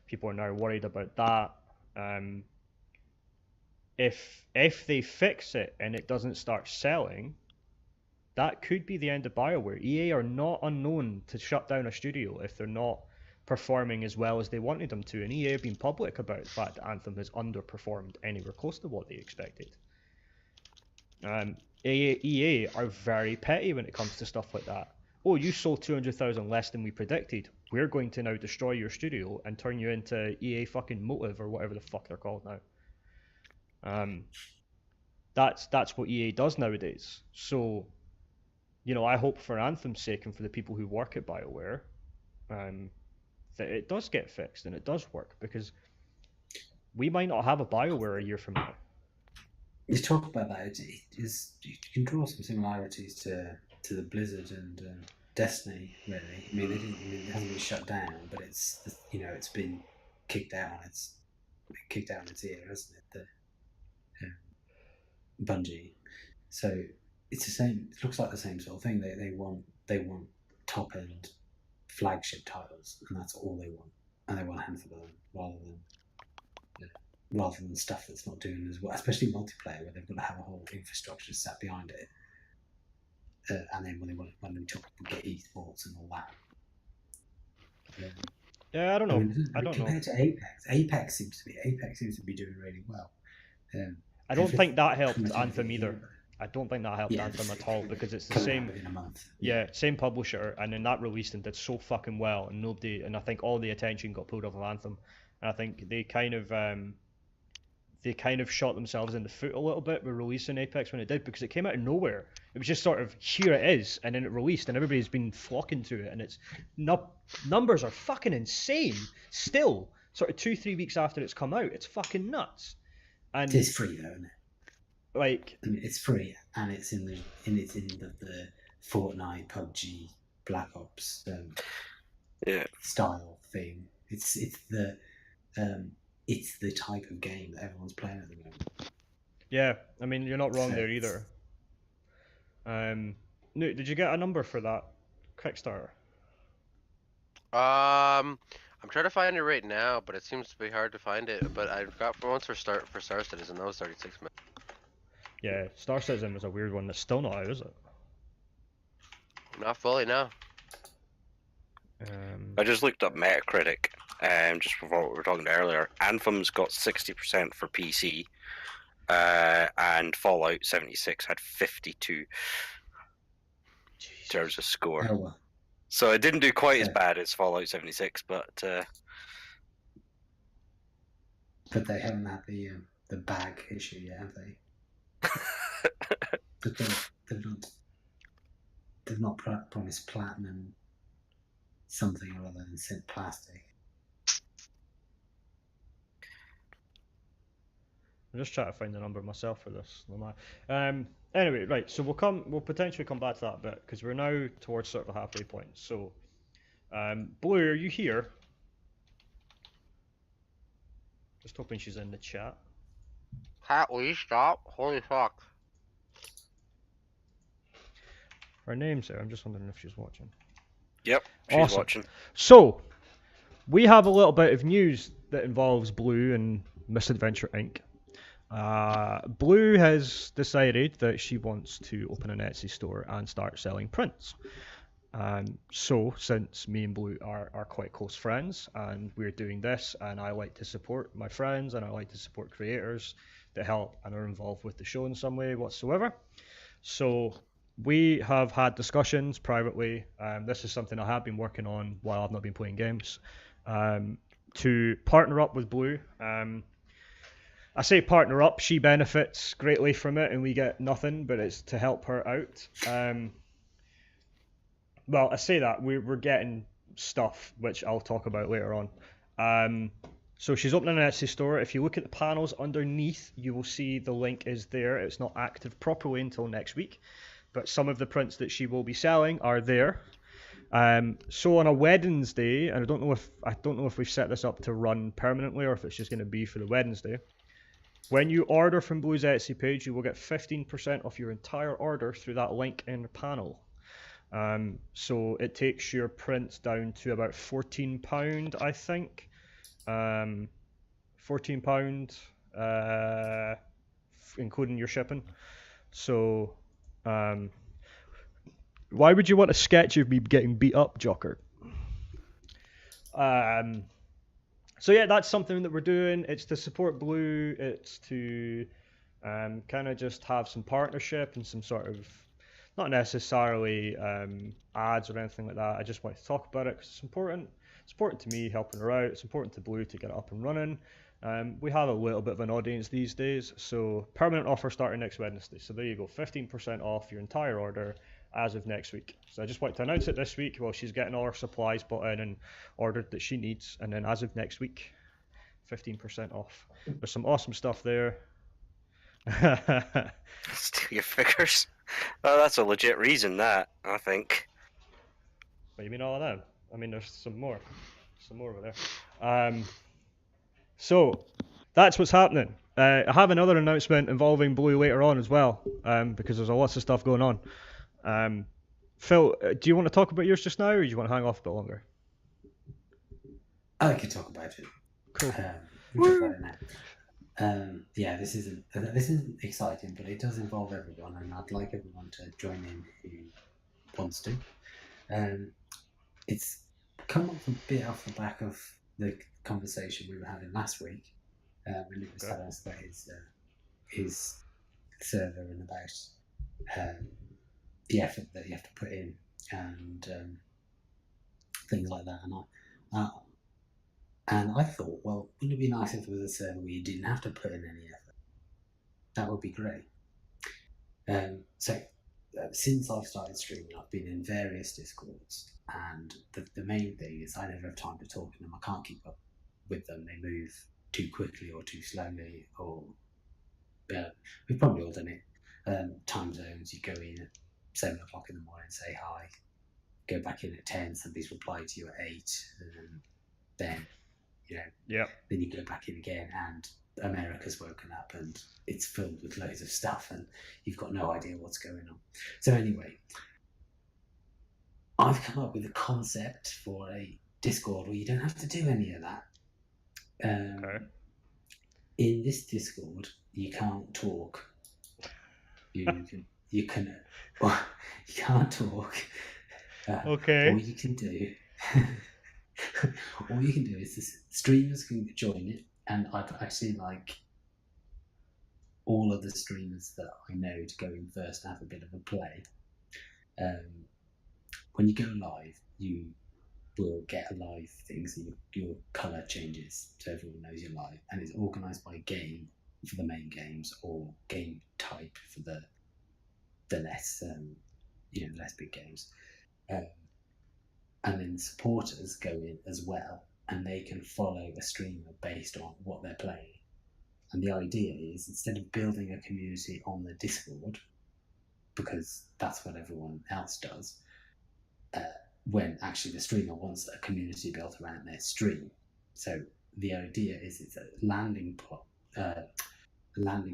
People are now worried about that. If they fix it and it doesn't start selling, that could be the end of BioWare. EA are not unknown to shut down a studio if they're not performing as well as they wanted them to, and EA have been public about the fact that Anthem has underperformed anywhere close to what they expected. EA are very petty when it comes to stuff like that. Oh, you sold 200,000 less than we predicted. We're going to now destroy your studio and turn you into EA fucking Motive or whatever the fuck they're called now. That's what EA does nowadays. So, I hope for Anthem's sake and for the people who work at BioWare, that it does get fixed and it does work, because we might not have a BioWare a year from now. You talk about that. You can draw some similarities to the Blizzard and Destiny, really. I mean, it hasn't been shut down, but it's been kicked out on its ear, hasn't it? The Bungie. So it's the same. It looks like the same sort of thing. They want top end flagship titles, and that's all they want, and they want a handful of them rather than stuff that's not doing as well, especially multiplayer, where they've got to have a whole infrastructure set behind it. And then when they talk about get esports and all that. Yeah, I don't know. I don't know. Compared to Apex seems to be doing really well. I don't think that helped Anthem either. I don't think that helped Anthem at all, because it's the same. In a month. Yeah, same publisher, and then that released and did so fucking well, and I think all the attention got pulled off of Anthem, and I think they kind of shot themselves in the foot a little bit with releasing Apex when it did, because it came out of nowhere. It was just sort of, here it is, and then it released, and everybody's been flocking to it, and its numbers are fucking insane. Still, sort of 2-3 weeks after it's come out, it's fucking nuts. And it's free though, isn't it? Like, I mean, it's free, and it's in the Fortnite, PUBG, Black Ops style thing. It's the type of game that everyone's playing at the moment. Yeah, I mean, you're not wrong there either. Newt, did you get a number for that Kickstarter? I'm trying to find it right now, but it seems to be hard to find it. But I've got for Star Citizen, that was 36 minutes. Yeah, Star Citizen was a weird one that's still not out, is it? Not fully, no. I just looked up Metacritic, just before what we were talking about earlier. Anthem's got 60% for PC, and Fallout 76 had 52 in terms of score. Oh, well. So it didn't do quite as bad as Fallout 76, but they haven't had the bag issue yet, have they? They've not promised platinum something or other than sent plastic. I'm just trying to find the number myself for this. Anyway, right. So we'll potentially come back to that bit, because we're now towards sort of a halfway point. So, Blue, are you here? Just hoping she's in the chat. Cat, will you stop? Holy fuck. Her name's there. I'm just wondering if she's watching. Yep, she's Awesome. watching. So, we have a little bit of news that involves Blue and Misadventure Inc. Blue has decided that she wants to open an Etsy store and start selling prints. So since me and Blue are quite close friends and we're doing this, and I like to support my friends and I like to support creators that help and are involved with the show in some way whatsoever. So we have had discussions privately. This is something I have been working on while I've not been playing games, to partner up with Blue. I say partner up, she benefits greatly from it and we get nothing, but it's to help her out. Well, I say that we're getting stuff which I'll talk about later on. So she's opening an Etsy store. If you look at the panels underneath, you will see the link is there. It's not active properly until next week, but some of the prints that she will be selling are there. So on a Wednesday, and I don't know if we've set this up to run permanently or if it's just going to be for the Wednesday. When you order from Blue's Etsy page, you will get 15% off your entire order through that link in the panel. So it takes your print down to about £14, I think. £14, including your shipping. So, why would you want a sketch of me getting beat up, Jocker? So yeah, that's something that we're doing. It's to support Blue. It's to kind of just have some partnership and some sort of, not necessarily ads or anything like that. I just wanted to talk about it because it's important. It's important to me helping her out. It's important to Blue to get it up and running. We have a little bit of an audience these days, so permanent offer starting next Wednesday. So there you go, 15% off your entire order as of next week. So I just wanted to announce it this week while she's getting all her supplies bought in and ordered that she needs, and then as of next week, 15% off. There's some awesome stuff there. Steal your figures. Well, that's a legit reason, that, I think. What, you mean all of them? I mean, there's some more. Some more over there. So, that's what's happening. I have another announcement involving Blue later on as well, because there's lots of stuff going on. Phil, do you want to talk about yours just now, or do you want to hang off a bit longer? I can talk about it. Cool. We'll talk about it now. Yeah, this isn't exciting, but it does involve everyone, and I'd like everyone to join in who wants to. It's come up a bit off the back of the conversation we were having last week, when it was telling us about his server and about the effort that you have to put in and things like that. And I thought, well, wouldn't it be nice if there was a server where you didn't have to put in any effort? That would be great. So since I've started streaming, I've been in various Discords, and the main thing is I never have time to talk to them. I can't keep up with them. They move too quickly or too slowly, or we've probably all done it. Time zones, you go in at 7 o'clock in the morning, say hi, go back in at 10, somebody's replied to you at 8, and then then you go back in again, and America's woken up and it's filled with loads of stuff and you've got no idea what's going on. So anyway, I've come up with a concept for a Discord where you don't have to do any of that. In this Discord, you can't talk. You can't talk. Okay. All you can do is the streamers can join it, and I'd actually like all of the streamers that I know to go in first and have a bit of a play. When you go live, you will get a live thing, so your colour changes so everyone knows you're live, and it's organised by game for the main games or game type for the less less big games. And then supporters go in as well, and they can follow a streamer based on what they're playing. And the idea is, instead of building a community on the Discord, because that's what everyone else does, when actually the streamer wants a community built around their stream. So the idea is it's a landing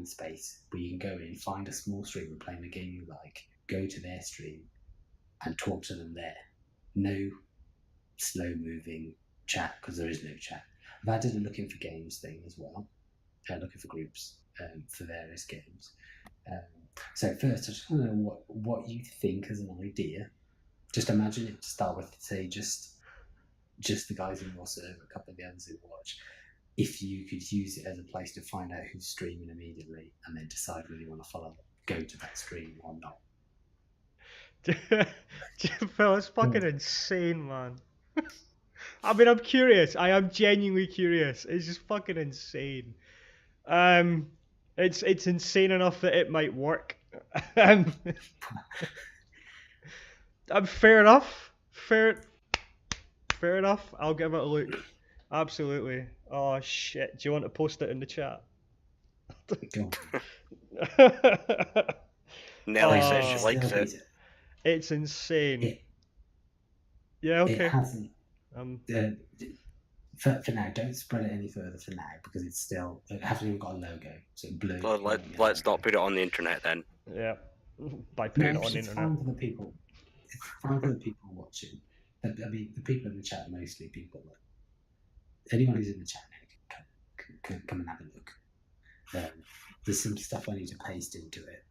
space where you can go in, find a small streamer playing a game you like, go to their stream and talk to them there. No slow moving chat, because there is no chat. I've added a looking for games thing as well, looking for groups for various games. So first, I just want to know what you think as an idea just imagine it to start with. Say just the guys in your server, a couple of the others who watch. If you could use it as a place to find out who's streaming immediately, and then decide whether you want to go to that stream or not. Phil, it's fucking insane, man. I mean, I'm curious. I am genuinely curious. It's just fucking insane. It's insane enough that it might work. Fair enough. Fair enough. I'll give it a look. Absolutely. Oh shit. Do you want to post it in the chat? Go Nelly Oh. says she likes Still it. beat It's insane. It- Yeah. It Okay. hasn't. Um. For now, don't spread it any further for now because it's still. It hasn't even got a logo, so blue. Well, let's not put it on the internet then. Yeah. By putting No, it on the it's internet. fine for the people. It's fine for the people watching. I mean, the people in the chat are mostly people that anyone who's in the chat now can come and have a look. There's some stuff I need to paste into it.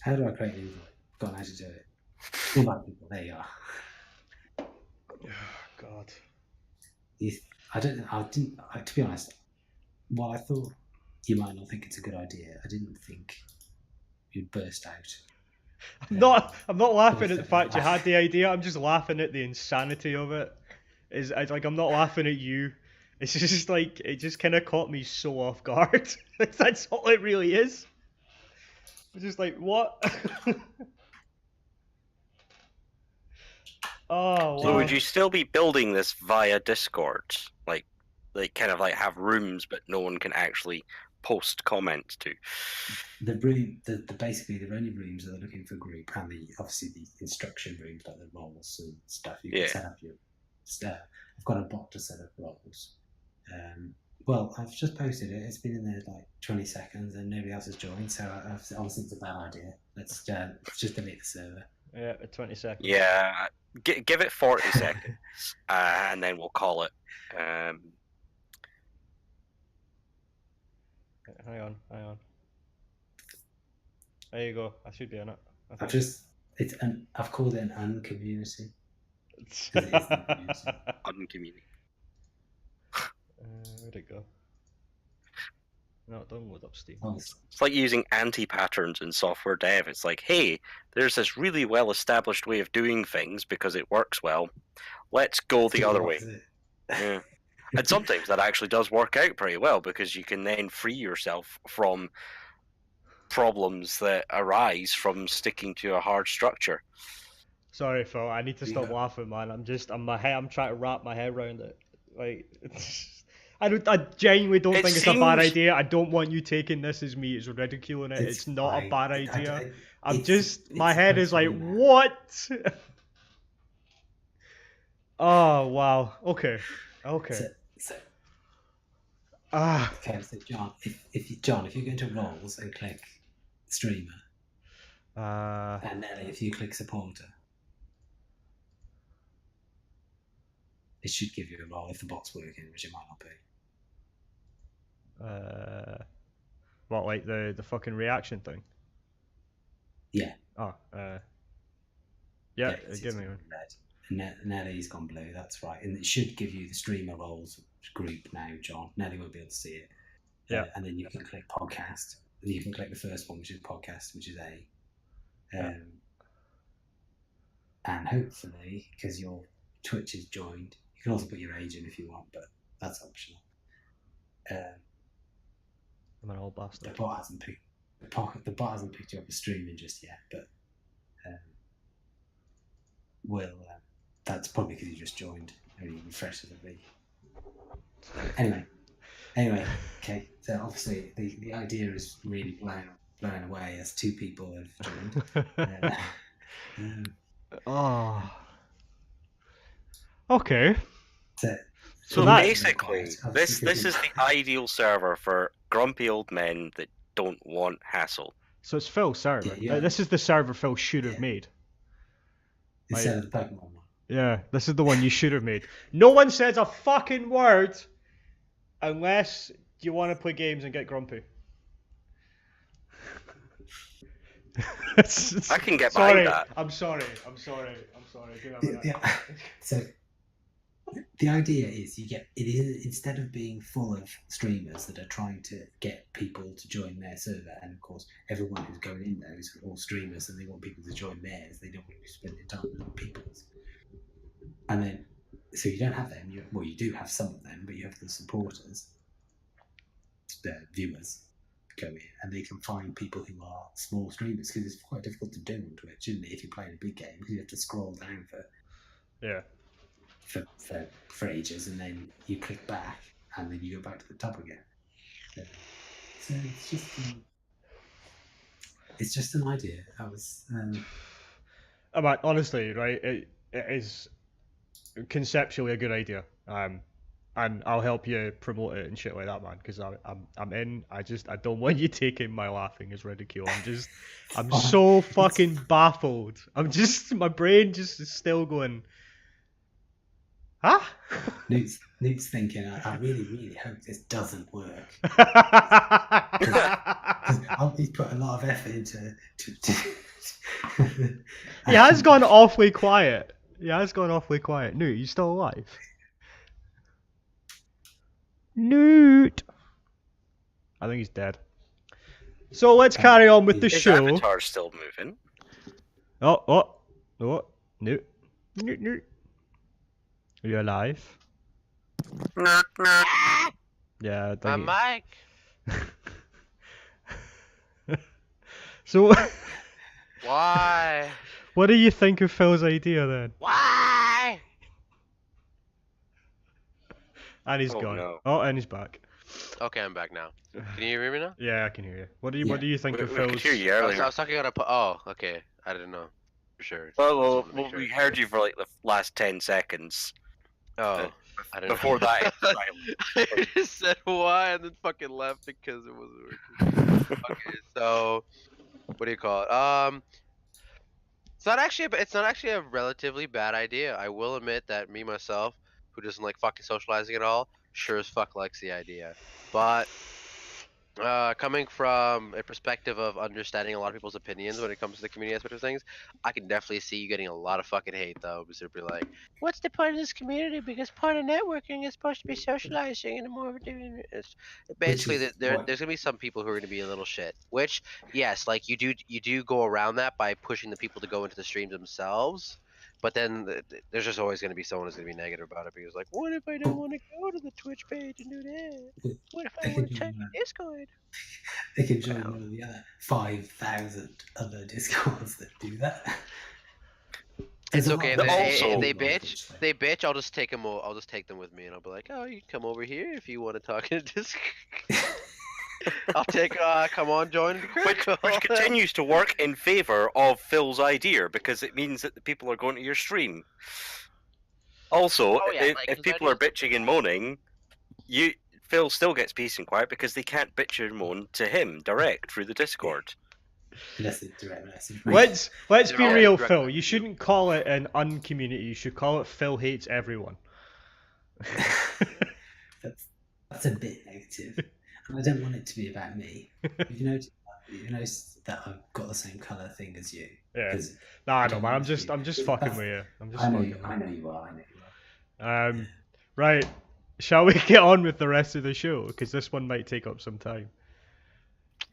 How do I create an invite? Got how to do it. Invite people. There you are. Oh, God. I don't know. To be honest, while I thought you might not think it's a good idea, I didn't think you'd burst out. I'm not laughing at the fact you had the idea. I'm just laughing at the insanity of it. It's like I'm not laughing at you. It's just like it just kind of caught me so off guard. That's all it really is. It's just like what? Oh wow. So would you still be building this via Discord? Like kind of like have rooms, but no one can actually post comments to? The room, basically the only rooms that are looking for group, and obviously the instruction rooms like the roles and stuff. You can Yeah. set up your stuff. I've got a bot to set up roles. Well, I've just posted it. It's been in there like 20 seconds, and nobody else has joined. So obviously it's a bad idea. Let's just delete the server. Yeah, 20 seconds. Yeah, give it 40 seconds, and then we'll call it. Hang on. There you go. I should be in it. I've called it an uncommunity. It is the community. Uncommunity. Where'd it go? No, don't load up Steam. Honestly. It's like using anti-patterns in software dev. It's like, hey, there's this really well-established way of doing things because it works well. Let's go the other way. Yeah. And sometimes that actually does work out pretty well because you can then free yourself from problems that arise from sticking to a hard structure. Sorry, Phil. I need to stop Yeah. laughing, man. I'm trying to wrap my head around it. Like, I genuinely don't It think it's a bad seems- idea. I don't want you taking this as me as ridiculing it. It's not a fine. bad idea. My It's head is like, supposed to be what? Oh wow. Okay. So, Ah. okay, so John, if you go into roles and click streamer, and then if you click supporter, it should give you a role if the bot's working, which it might not be. What, like the fucking reaction thing? Yeah. Oh. Yeah. it's Give me gone one. red. And Nelly's gone blue. That's right, and it should give you the streamer roles group now, John. Nelly won't be able to see it. Yeah. And then you can click podcast. And you can click the first one, which is podcast, which is A. Yeah. And hopefully, because your Twitch is joined, you can also put your age in if you want, but that's optional. I'm an old The bastard. bot hasn't picked you up as streaming just yet, but that's probably because you just joined. Maybe you refresh the V. Anyway, okay. So obviously the idea is really blown away as two people have joined. Oh. Okay. So So that- basically, this is the ideal server for grumpy old men that don't want hassle. So it's Phil's server. Yeah. This is the server Phil should have Yeah. made. instead of the Pokemon one. Yeah, this is the one you should have made. No one says a fucking word unless you want to play games and get grumpy. I can get sorry, behind that. I'm sorry. Do have a- Yeah. So the idea is instead of being full of streamers that are trying to get people to join their server, and of course everyone who's going in there is all streamers and they want people to join theirs. They don't want to be spending time with other people's. And then, so you don't have them. You do have some of them, but you have the supporters, the viewers go in, and they can find people who are small streamers because it's quite difficult to do on Twitch, isn't it? If you're playing a big game, because you have to scroll down for ages, and then you click back, and then you go back to the top again. So it's just an idea. I was. Honestly, right? It is conceptually a good idea. And I'll help you promote it and shit like that, man. Because I'm in. I don't want you taking my laughing as ridicule. I'm so fucking baffled. My brain just is still going. Huh? Nute's thinking, I really, really hope this doesn't work. He's put a lot of effort into. He has gone awfully quiet. Newt, you still alive? Newt! I think he's dead. So let's carry on with the His show. avatar's still moving. Oh, Newt. Are you alive? Yeah, I My think mic. So, Why? what do you think of Phil's idea then? Why? And he's Oh, gone. no. Oh, and he's back. Okay, I'm back now. Can you hear me now? Yeah, I can hear you. What do you think of We could Phil's? hear you I earlier. was talking on a. Oh, okay. I didn't know. For sure. Well, Just wanted to make we sure. heard you for like the last 10 seconds. Oh, I didn't Before know. that, I just said why and then fucking left because it wasn't working. Okay, so what do you call it? It's not actually a relatively bad idea. I will admit that me myself, who doesn't like fucking socializing at all, sure as fuck likes the idea. But coming from a perspective of understanding a lot of people's opinions when it comes to the community aspect of things, I can definitely see you getting a lot of fucking hate though, because it'd be like, what's the point of this community? Because part of networking is supposed to be socializing and more of doing it's basically there's gonna be some people who are gonna be a little shit. Which yes, like you do go around that by pushing the people to go into the streams themselves. But then there's just always going to be someone who's going to be negative about it because like, what if I don't want to go to the Twitch page and do that? What if I want to check Discord? They can join one of the other 5,000 other Discords that do that. It's okay. If they bitch. I'll just take them. I'll just take them with me, and I'll be like, oh, you can come over here if you want to talk in Discord. I'll take. Come on, join the group. which continues to work in favor of Phil's idea because it means that the people are going to your stream. Also, if people are bitching and moaning, Phil still gets peace and quiet because they can't bitch and moan to him direct through the Discord. Unless it's direct message. Let's be real, Phil. You shouldn't call it an uncommunity. You should call it Phil hates everyone. That's a bit negative. And I don't want it to be about me. You notice that I've got the same colour thing as you. Yeah. Nah, no, man. I'm just fucking with you. I know you are. Right. Shall we get on with the rest of the show? Because this one might take up some time.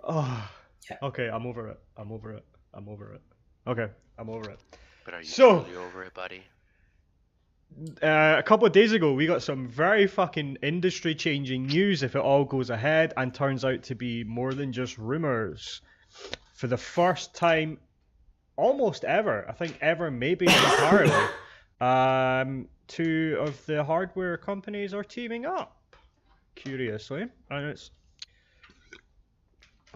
Oh. Yeah. Okay, I'm over it. Okay, I'm over it. But are you So, truly over it, buddy? A couple of days ago, we got some very fucking industry-changing news if it all goes ahead and turns out to be more than just rumors. For the first time, almost ever, I think ever, maybe entirely, two of the hardware companies are teaming up. Curiously, and it's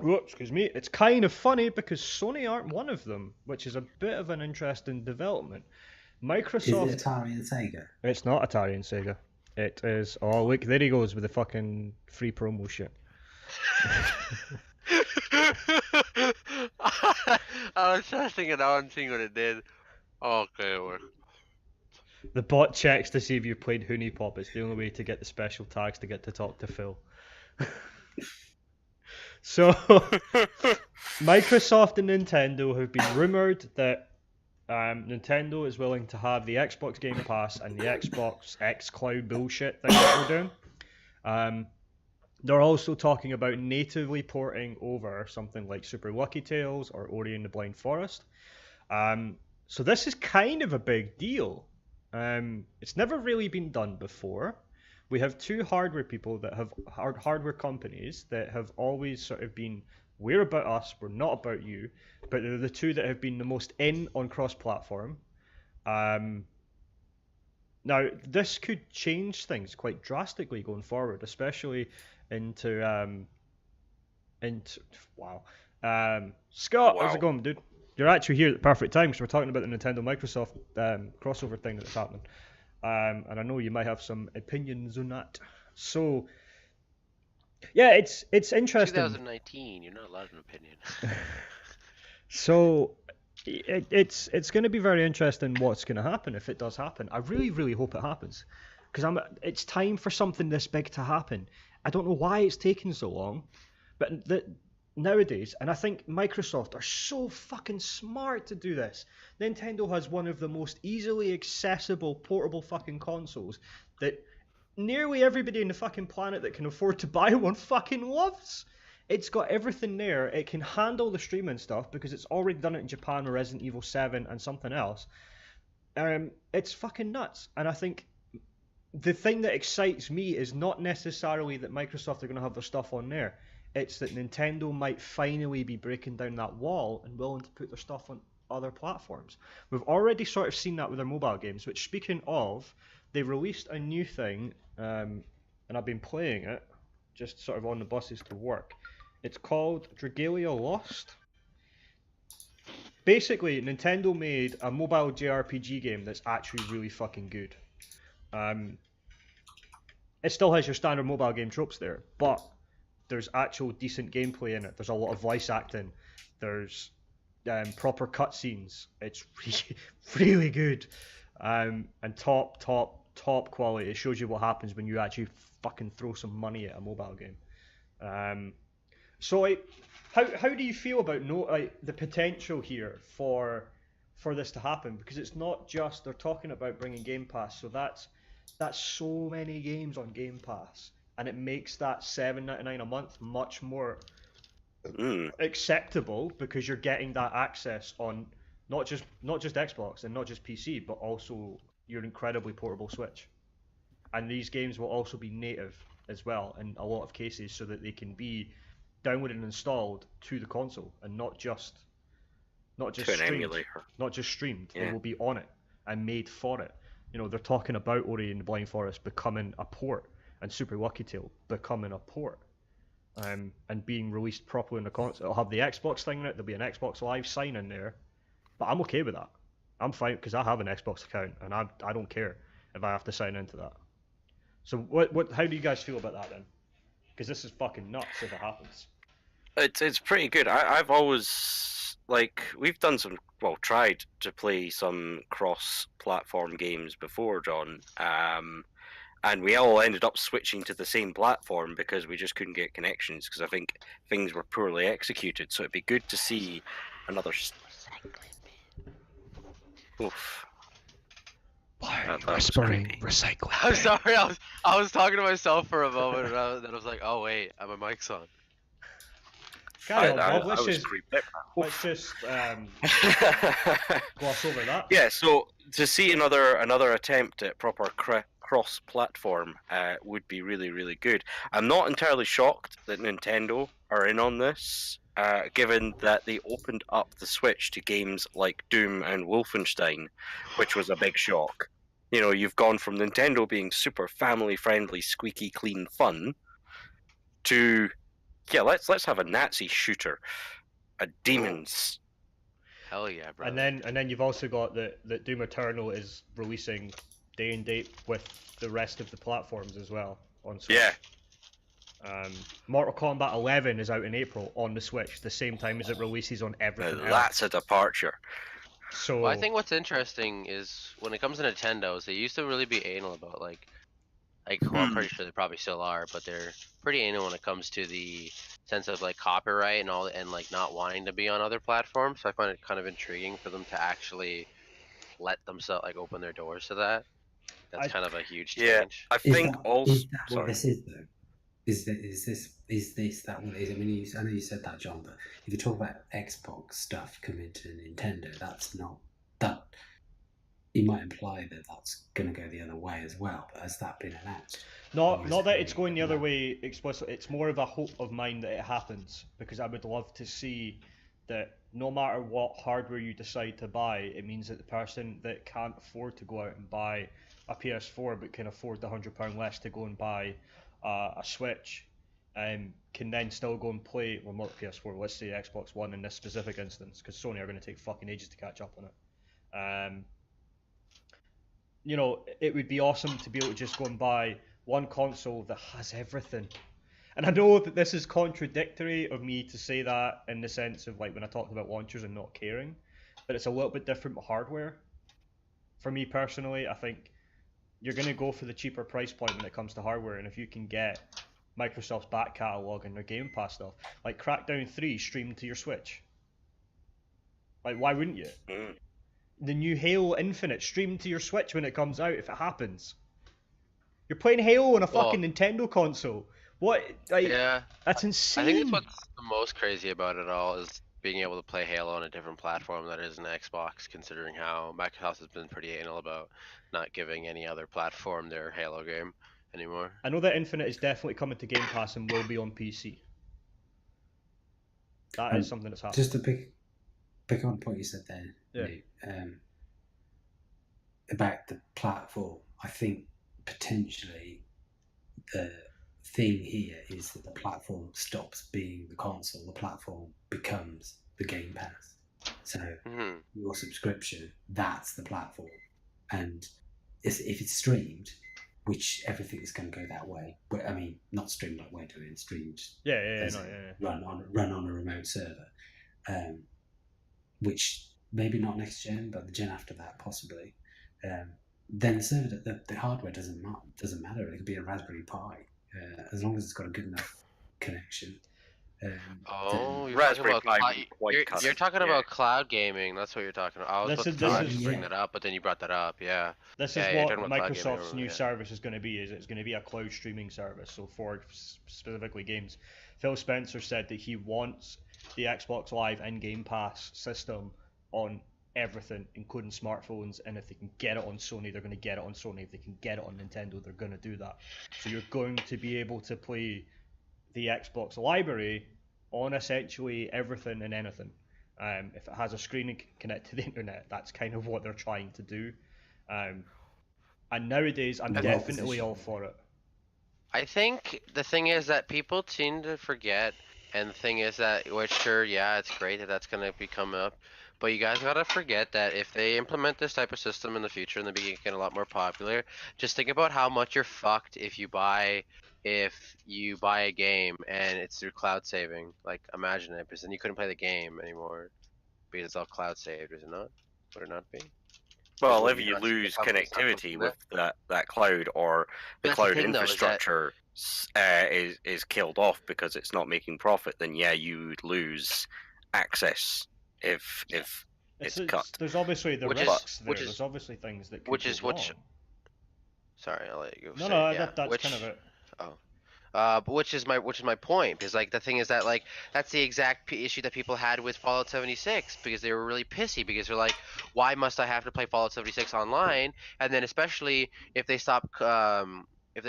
it's kind of funny because Sony aren't one of them, which is a bit of an interesting development. Microsoft. Is it Atari and Sega? It's not Atari and Sega. It is. Oh, look, there he goes with the fucking free promo shit. I was testing it out and seeing what it did. Okay, it worked. The bot checks to see if you've played Hoonie Pop. It's the only way to get the special tags to get to talk to Phil. So, Microsoft and Nintendo have been rumored that Nintendo is willing to have the Xbox Game Pass and the Xbox X Cloud bullshit thing that they're doing. They're also talking about natively porting over something like Super Lucky Tales or Ori and the Blind Forest. So this is kind of a big deal. It's never really been done before. We have two hardware people that have hardware companies that have always sort of been, we're about us, we're not about you, but they're the two that have been the most in on cross-platform. Now, this could change things quite drastically going forward, especially into wow. Scott, how's Wow. it going, dude? You're actually here at the perfect time because we're talking about the Nintendo Microsoft crossover thing that's happening, and I know you might have some opinions on that. So, yeah, it's interesting. 2019, you're not allowed an opinion. So, it's going to be very interesting what's going to happen if it does happen. I really, really hope it happens because it's time for something this big to happen. I don't know why it's taking so long, but nowadays, and I think Microsoft are so fucking smart to do this. Nintendo has one of the most easily accessible portable fucking consoles that nearly everybody on the fucking planet that can afford to buy one fucking loves. It's got everything there. It can handle the streaming stuff because it's already done it in Japan with Resident Evil 7 and something else. It's fucking nuts. And I think the thing that excites me is not necessarily that Microsoft are going to have their stuff on there. It's that Nintendo might finally be breaking down that wall and willing to put their stuff on other platforms. We've already sort of seen that with their mobile games, which, speaking of, they released a new thing, and I've been playing it, just sort of on the buses to work. It's called Dragalia Lost. Basically, Nintendo made a mobile JRPG game that's actually really fucking good. It still has your standard mobile game tropes there, but there's actual decent gameplay in it. There's a lot of voice acting. There's proper cutscenes. It's really good, and top quality. It shows you what happens when you actually fucking throw some money at a mobile game. So how do you feel about the potential here for this to happen? Because it's not just they're talking about bringing Game Pass, so that's so many games on Game Pass, and it makes that $7.99 a month much more acceptable because you're getting that access on not just Xbox and not just PC, but also your incredibly portable Switch. And these games will also be native as well in a lot of cases, so that they can be downloaded and installed to the console and not just to an streamed. emulator. Not just streamed. Yeah. They will be on it and made for it. You know, they're talking about Ori and the Blind Forest becoming a port and Super Lucky Tail becoming a port, and being released properly in the console. It'll have the Xbox thing in it. There'll be an Xbox Live sign in there, but I'm okay with that. I'm fine because I have an Xbox account and I don't care if I have to sign into that. So how do you guys feel about that then? Because this is fucking nuts if it happens. It's pretty good. I've always, we've done tried to play some cross-platform games before, John, and we all ended up switching to the same platform because we just couldn't get connections because I think things were poorly executed. So it'd be good to see another. Oof. Why That was creepy. recycling? I'm sorry, I was talking to myself for a moment, and I was like, oh wait, my mic's on. Carry on, I Bob. was Let's creeped out. just gloss over that. Yeah, so to see another attempt at proper cross-platform would be really, really good. I'm not entirely shocked that Nintendo are in on this, given that they opened up the Switch to games like Doom and Wolfenstein, which was a big shock. You know, you've gone from Nintendo being super family-friendly, squeaky clean fun, to let's have a Nazi shooter, a demons. Hell yeah, bro. And then you've also got that Doom Eternal is releasing day and date with the rest of the platforms as well on Switch. Yeah. Mortal Kombat 11 is out in April on the Switch, the same time as it releases on everything else. That's a departure. So Well, I think what's interesting is when it comes to Nintendo's, they used to really be anal about Like, well, I'm pretty sure they probably still are, but they're pretty anal when it comes to the sense of like copyright and all, and like not wanting to be on other platforms. So I find it kind of intriguing for them to actually let themselves like open their doors to that. That's kind of a huge change. I Is think that, also. is that what Sorry. this is though? Is this that what it is? I mean, I know you said that, John, but if you talk about Xbox stuff coming to Nintendo, that's not that. You might imply that that's going to go the other way as well. But has that been announced? Or is Not it that it's only going the other now? way explicitly. It's more of a hope of mine that it happens, because I would love to see that no matter what hardware you decide to buy, it means that the person that can't afford to go out and buy a PS4 but can afford the £100 less to go and buy a Switch, can then still go and play, well, not the PS4, let's say Xbox One in this specific instance, because Sony are going to take fucking ages to catch up on it. You know, it would be awesome to be able to just go and buy one console that has everything. And I know that this is contradictory of me to say that in the sense of like when I talked about launchers and not caring, but it's a little bit different with hardware. For me personally, I think you're going to go for the cheaper price point when it comes to hardware, and if you can get Microsoft's back catalogue and their Game Pass stuff, like Crackdown 3 streamed to your Switch. Like, why wouldn't you? Mm. The new Halo Infinite streamed to your Switch when it comes out, if it happens. You're playing Halo on a fucking Nintendo console. What? Like, Yeah, that's I insane. think that's what's the most crazy about it all is being able to play Halo on a different platform that isn't Xbox, considering how Microsoft has been pretty anal about not giving any other platform their Halo game anymore. I know that Infinite is definitely coming to Game Pass and will be on PC. That is something that's happening. Just to pick on the point you said there, Yeah. Nate, about the platform. I think potentially the thing here is that the platform stops being the console. The platform becomes the Game Pass. So your subscription, that's the platform. And if it's streamed, which everything is going to go that way. But I mean, not streamed like we're doing, streamed. Run on a remote server, which maybe not next gen, but the gen after that possibly. Then the server, the hardware doesn't matter. It could be a Raspberry Pi, as long as it's got a good enough connection. You're Raspberry talking about Pi you're talking about cloud gaming. That's what you're talking about. I was about to bring that up, but then you brought that up. Yeah. This is what Microsoft's new service is going to be. It's going to be a cloud streaming service. So for specifically games, Phil Spencer said that he wants the Xbox Live and Game Pass system on everything, including smartphones. And if they can get it on Sony, they're going to get it on Sony. If they can get it on Nintendo, they're going to do that. So you're going to be able to play the Xbox library on essentially everything and anything. If it has a screen and can connect to the internet, that's kind of what they're trying to do. And nowadays, I'm definitely all for it. I think the thing is that people tend to forget, and the thing is that, sure, yeah, it's great that that's going to be coming up, but you guys gotta forget that if they implement this type of system in the future and they begin getting a lot more popular, just think about how much you're fucked if you buy a game and it's through cloud saving. Like, imagine it, because then you couldn't play the game anymore because it's all cloud saved, is it not? Would it not be? Well, if you lose connectivity with that cloud, or the cloud infrastructure is killed off because it's not making profit, then yeah, you would lose access if it's cut. There's obviously the risks there. There's obviously things that could go wrong. Sorry, I'll let you go. That's kind of it. But which is my point, because like the thing is that like that's the exact issue that people had with Fallout 76, because they were really pissy because they're like, why must I have to play Fallout 76 online? And then especially if they stop if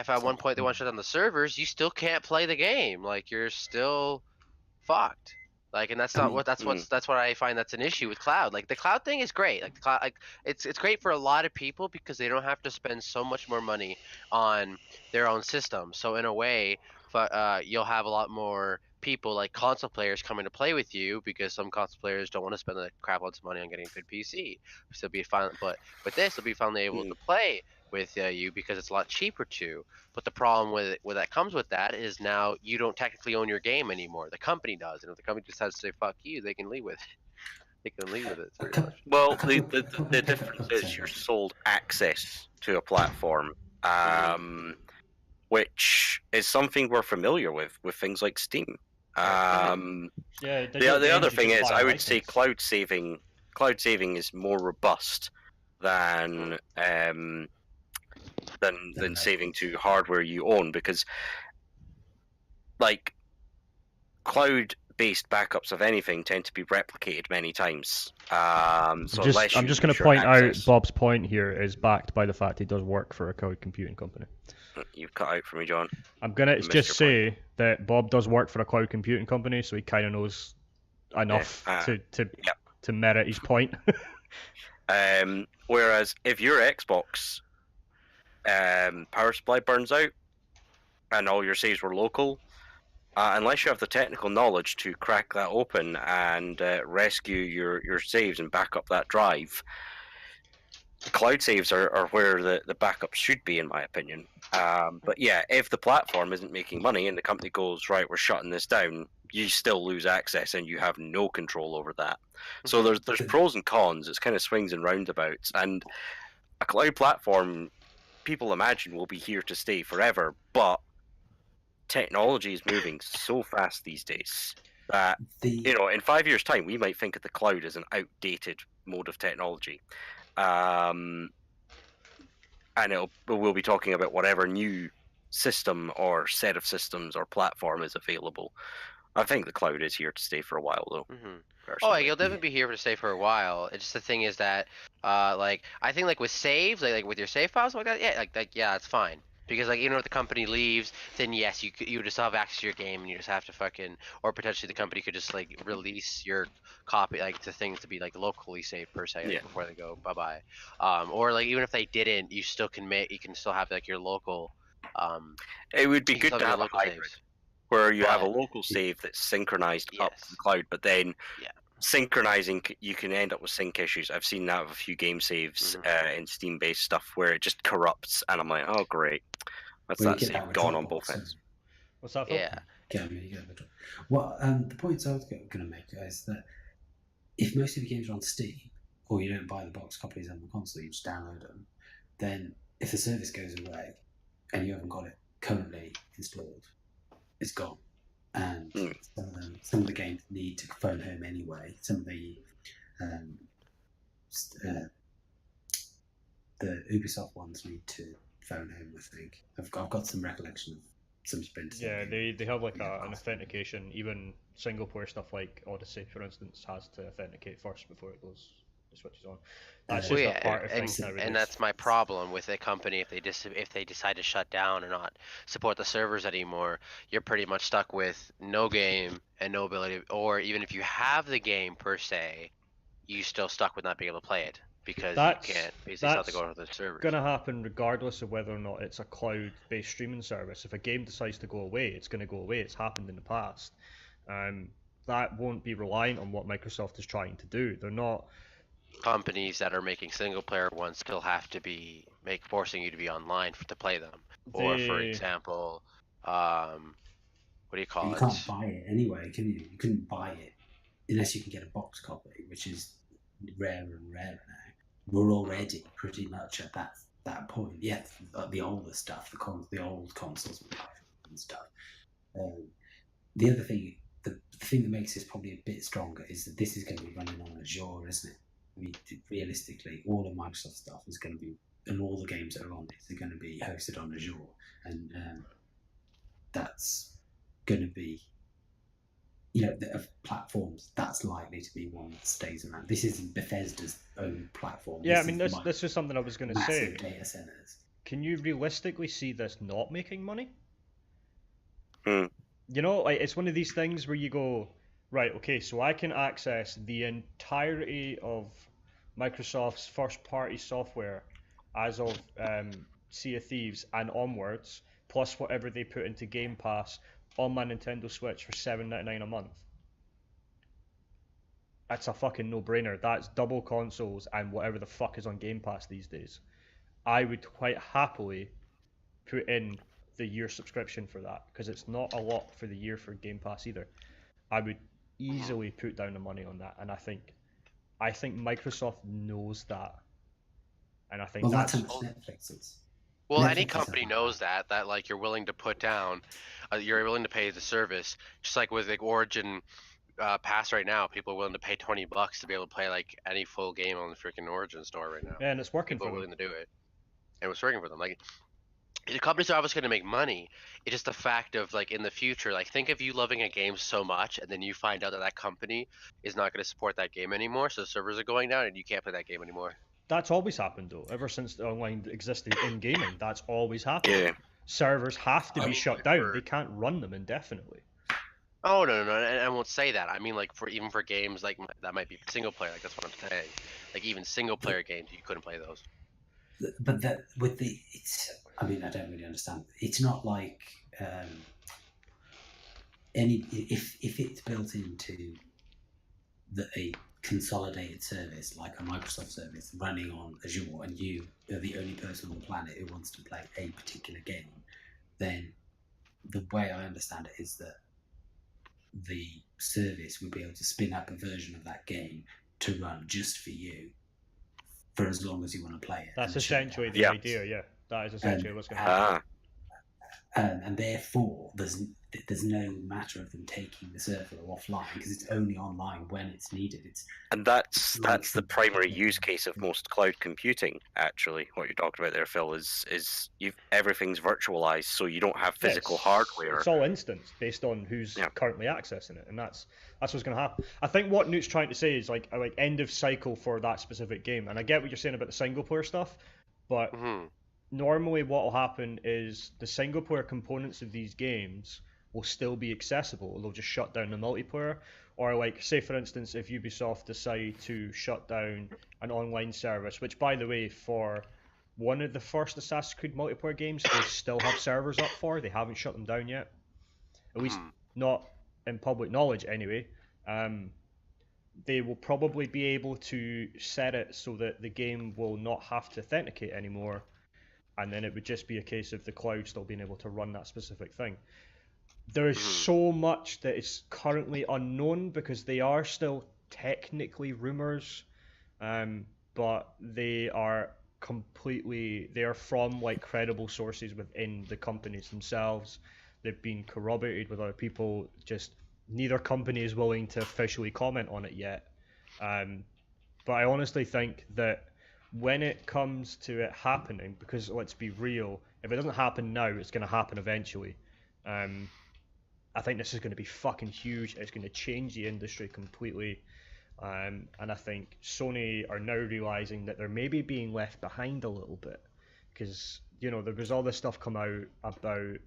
at one point they want to shut down the servers, you still can't play the game. Like, you're still fucked. Like, and that's not what that's what I find that's an issue with cloud. Like, the cloud thing is great. Like, the cloud, like it's great for a lot of people because they don't have to spend so much more money on their own system. So in a way, you'll have a lot more people, like console players, coming to play with you, because some console players don't want to spend a crap loads of money on getting a good PC. So be fine, but with this, they'll be finally able to play with you because it's a lot cheaper to. But the problem with that comes with that is now you don't technically own your game anymore. The company does, and if the company decides to say fuck you, they can leave with it. Take and leave with it. A Pretty couple- much. Well, a couple- the difference is you're sold access to a platform, which is something we're familiar with things like Steam. Yeah, The other thing is, I would say cloud saving is more robust than saving to hardware you own, because like cloud-based backups of anything tend to be replicated many times. So I'm unless just you going to ensure point access, out Bob's point here is backed by the fact he does work for a cloud computing company. You've cut out for me, John. I'm gonna missed just your point. say that Bob does work for a cloud computing company, so he kind of knows enough to merit his point. Whereas if your Xbox power supply burns out and all your saves were local, unless you have the technical knowledge to crack that open and rescue your saves and back up that drive, cloud saves are where the backups should be, in my opinion. But yeah, if the platform isn't making money and the company goes, right, we're shutting this down, you still lose access and you have no control over that. So there's pros and cons. It's kind of swings and roundabouts. And a cloud platform, people imagine, will be here to stay forever, but technology is moving so fast these days that in 5 years' time we might think of the cloud as an outdated mode of technology. And we'll be talking about whatever new system or set of systems or platform is available. I think the cloud is here to stay for a while, though. Oh, you'll definitely be here to stay for a while. It's just the thing is that, like, I think like with saves, like with your save files like that, yeah, it's fine. Because like even if the company leaves, then yes, you just have access to your game and you just have to fucking, or potentially the company could just like release your copy, like the things to be like locally saved per se, like, before they go bye bye. Or like even if they didn't, you still can you can still have like your local. It would be good to have a hybrid saves. where you have a local save that's synchronized up to the cloud, but then synchronizing, you can end up with sync issues. I've seen that with a few game saves in Steam-based stuff where it just corrupts, and I'm like, oh great, that's that save gone on both ends. What's that for? Yeah. Well, the points I was going to make is that if most of your games are on Steam, or you don't buy the box copies on the console, you just download them, then if the service goes away and you haven't got it currently installed, it's gone. And some of the games need to phone home anyway. Some of the Ubisoft ones need to phone home, I think. I've got some recollection of some Splinter Cell. Yeah, they have like an authentication. Even single player stuff like Odyssey, for instance, has to authenticate first before it switches on. That's just a part of things nowadays. And that's my problem with a company. If they decide to shut down and not support the servers anymore, you're pretty much stuck with no game and no ability. Or even if you have the game per se, you still stuck with not being able to play it because you can't basically have to go to the servers. Going to happen regardless of whether or not it's a cloud-based streaming service. If a game decides to go away, it's going to go away. It's happened in the past. That won't be reliant on what Microsoft is trying to do. They're not. Companies that are making single-player ones still have to be forcing you to be online to play them. Or, for example, what do you call it? You can't buy it anyway, can you? You couldn't buy it unless you can get a box copy, which is rarer and rarer now. We're already pretty much at that point. Yeah, the older stuff, the old consoles and stuff. The other thing, the thing that makes this probably a bit stronger is that this is going to be running on Azure, isn't it? I mean, realistically, all of Microsoft stuff is going to be, and all the games that are on it are going to be hosted on Azure, and that's going to be, of platforms, that's likely to be one that stays around. This isn't Bethesda's own platform. Yeah, I mean, this is something I was going to say. Massive data centers. Can you realistically see this not making money? Hmm. Like, it's one of these things where you go, right, okay, so I can access the entirety of Microsoft's first-party software as of Sea of Thieves and onwards, plus whatever they put into Game Pass on my Nintendo Switch for $7.99 a month. That's a fucking no-brainer. That's double consoles and whatever the fuck is on Game Pass these days. I would quite happily put in the year subscription for that, because it's not a lot for the year for Game Pass either. I would easily put down the money on that, and I think I think Microsoft knows that, and I think Well, that's that's how much Netflix is. Well, Netflix any is company like knows that like you're willing to put down, you're willing to pay the service. Just like with like Origin Pass right now, people are willing to pay $20 to be able to play like any full game on the freaking Origin store right now. and it's working People for are them. willing to do it, and it's working for them. Like the companies are obviously going to make money. It's just the fact of like in the future, like think of you loving a game so much, and then you find out that that company is not going to support that game anymore, so the servers are going down, and you can't play that game anymore. That's always happened though. Ever since the online existed in gaming, that's always happened. Yeah. Servers have to I be mean, shut like, down. for- They can't run them indefinitely. Oh no, and I won't say that. I mean like for even for games like that might be single player. Like that's what I'm saying. Like even single player games, you couldn't play those. But that with the, it's. I mean, I don't really understand. It's not like any if it's built into a consolidated service like a Microsoft service running on Azure, and you are the only person on the planet who wants to play a particular game, then the way I understand it is that the service would be able to spin up a version of that game to run just for you for as long as you want to play it. That's and shut it essentially down. the Yeah. idea. Yeah, that is essentially what's going to happen. Ah, And therefore there's no matter of them taking the server offline because it's only online when it's needed. It's and that's the primary use case of most cloud computing. Actually, what you're talking about there, Phil, is everything's virtualized, so you don't have physical hardware. It's all instant based on who's Yeah. currently accessing it, and that's what's going to happen. I think what Newt's trying to say is like end of cycle for that specific game, and I get what you're saying about the single player stuff, but Hmm. normally what will happen is the single player components of these games will still be accessible. They'll just shut down the multiplayer, or like say for instance if Ubisoft decide to shut down an online service, which by the way for one of the first Assassin's Creed multiplayer games they still have servers up for, they haven't shut them down yet, at least not in public knowledge anyway. They will probably be able to set it so that the game will not have to authenticate anymore, and then it would just be a case of the cloud still being able to run that specific thing. There is so much that is currently unknown because they are still technically rumors, but they are from like credible sources within the companies themselves. They've been corroborated with other people. Just neither company is willing to officially comment on it yet. But I honestly think that when it comes to it happening, because let's be real, if it doesn't happen now, it's going to happen eventually. I think this is going to be fucking huge. It's going to change the industry completely. And I think Sony are now realizing that they're maybe being left behind a little bit. Because, you know, there was all this stuff come out about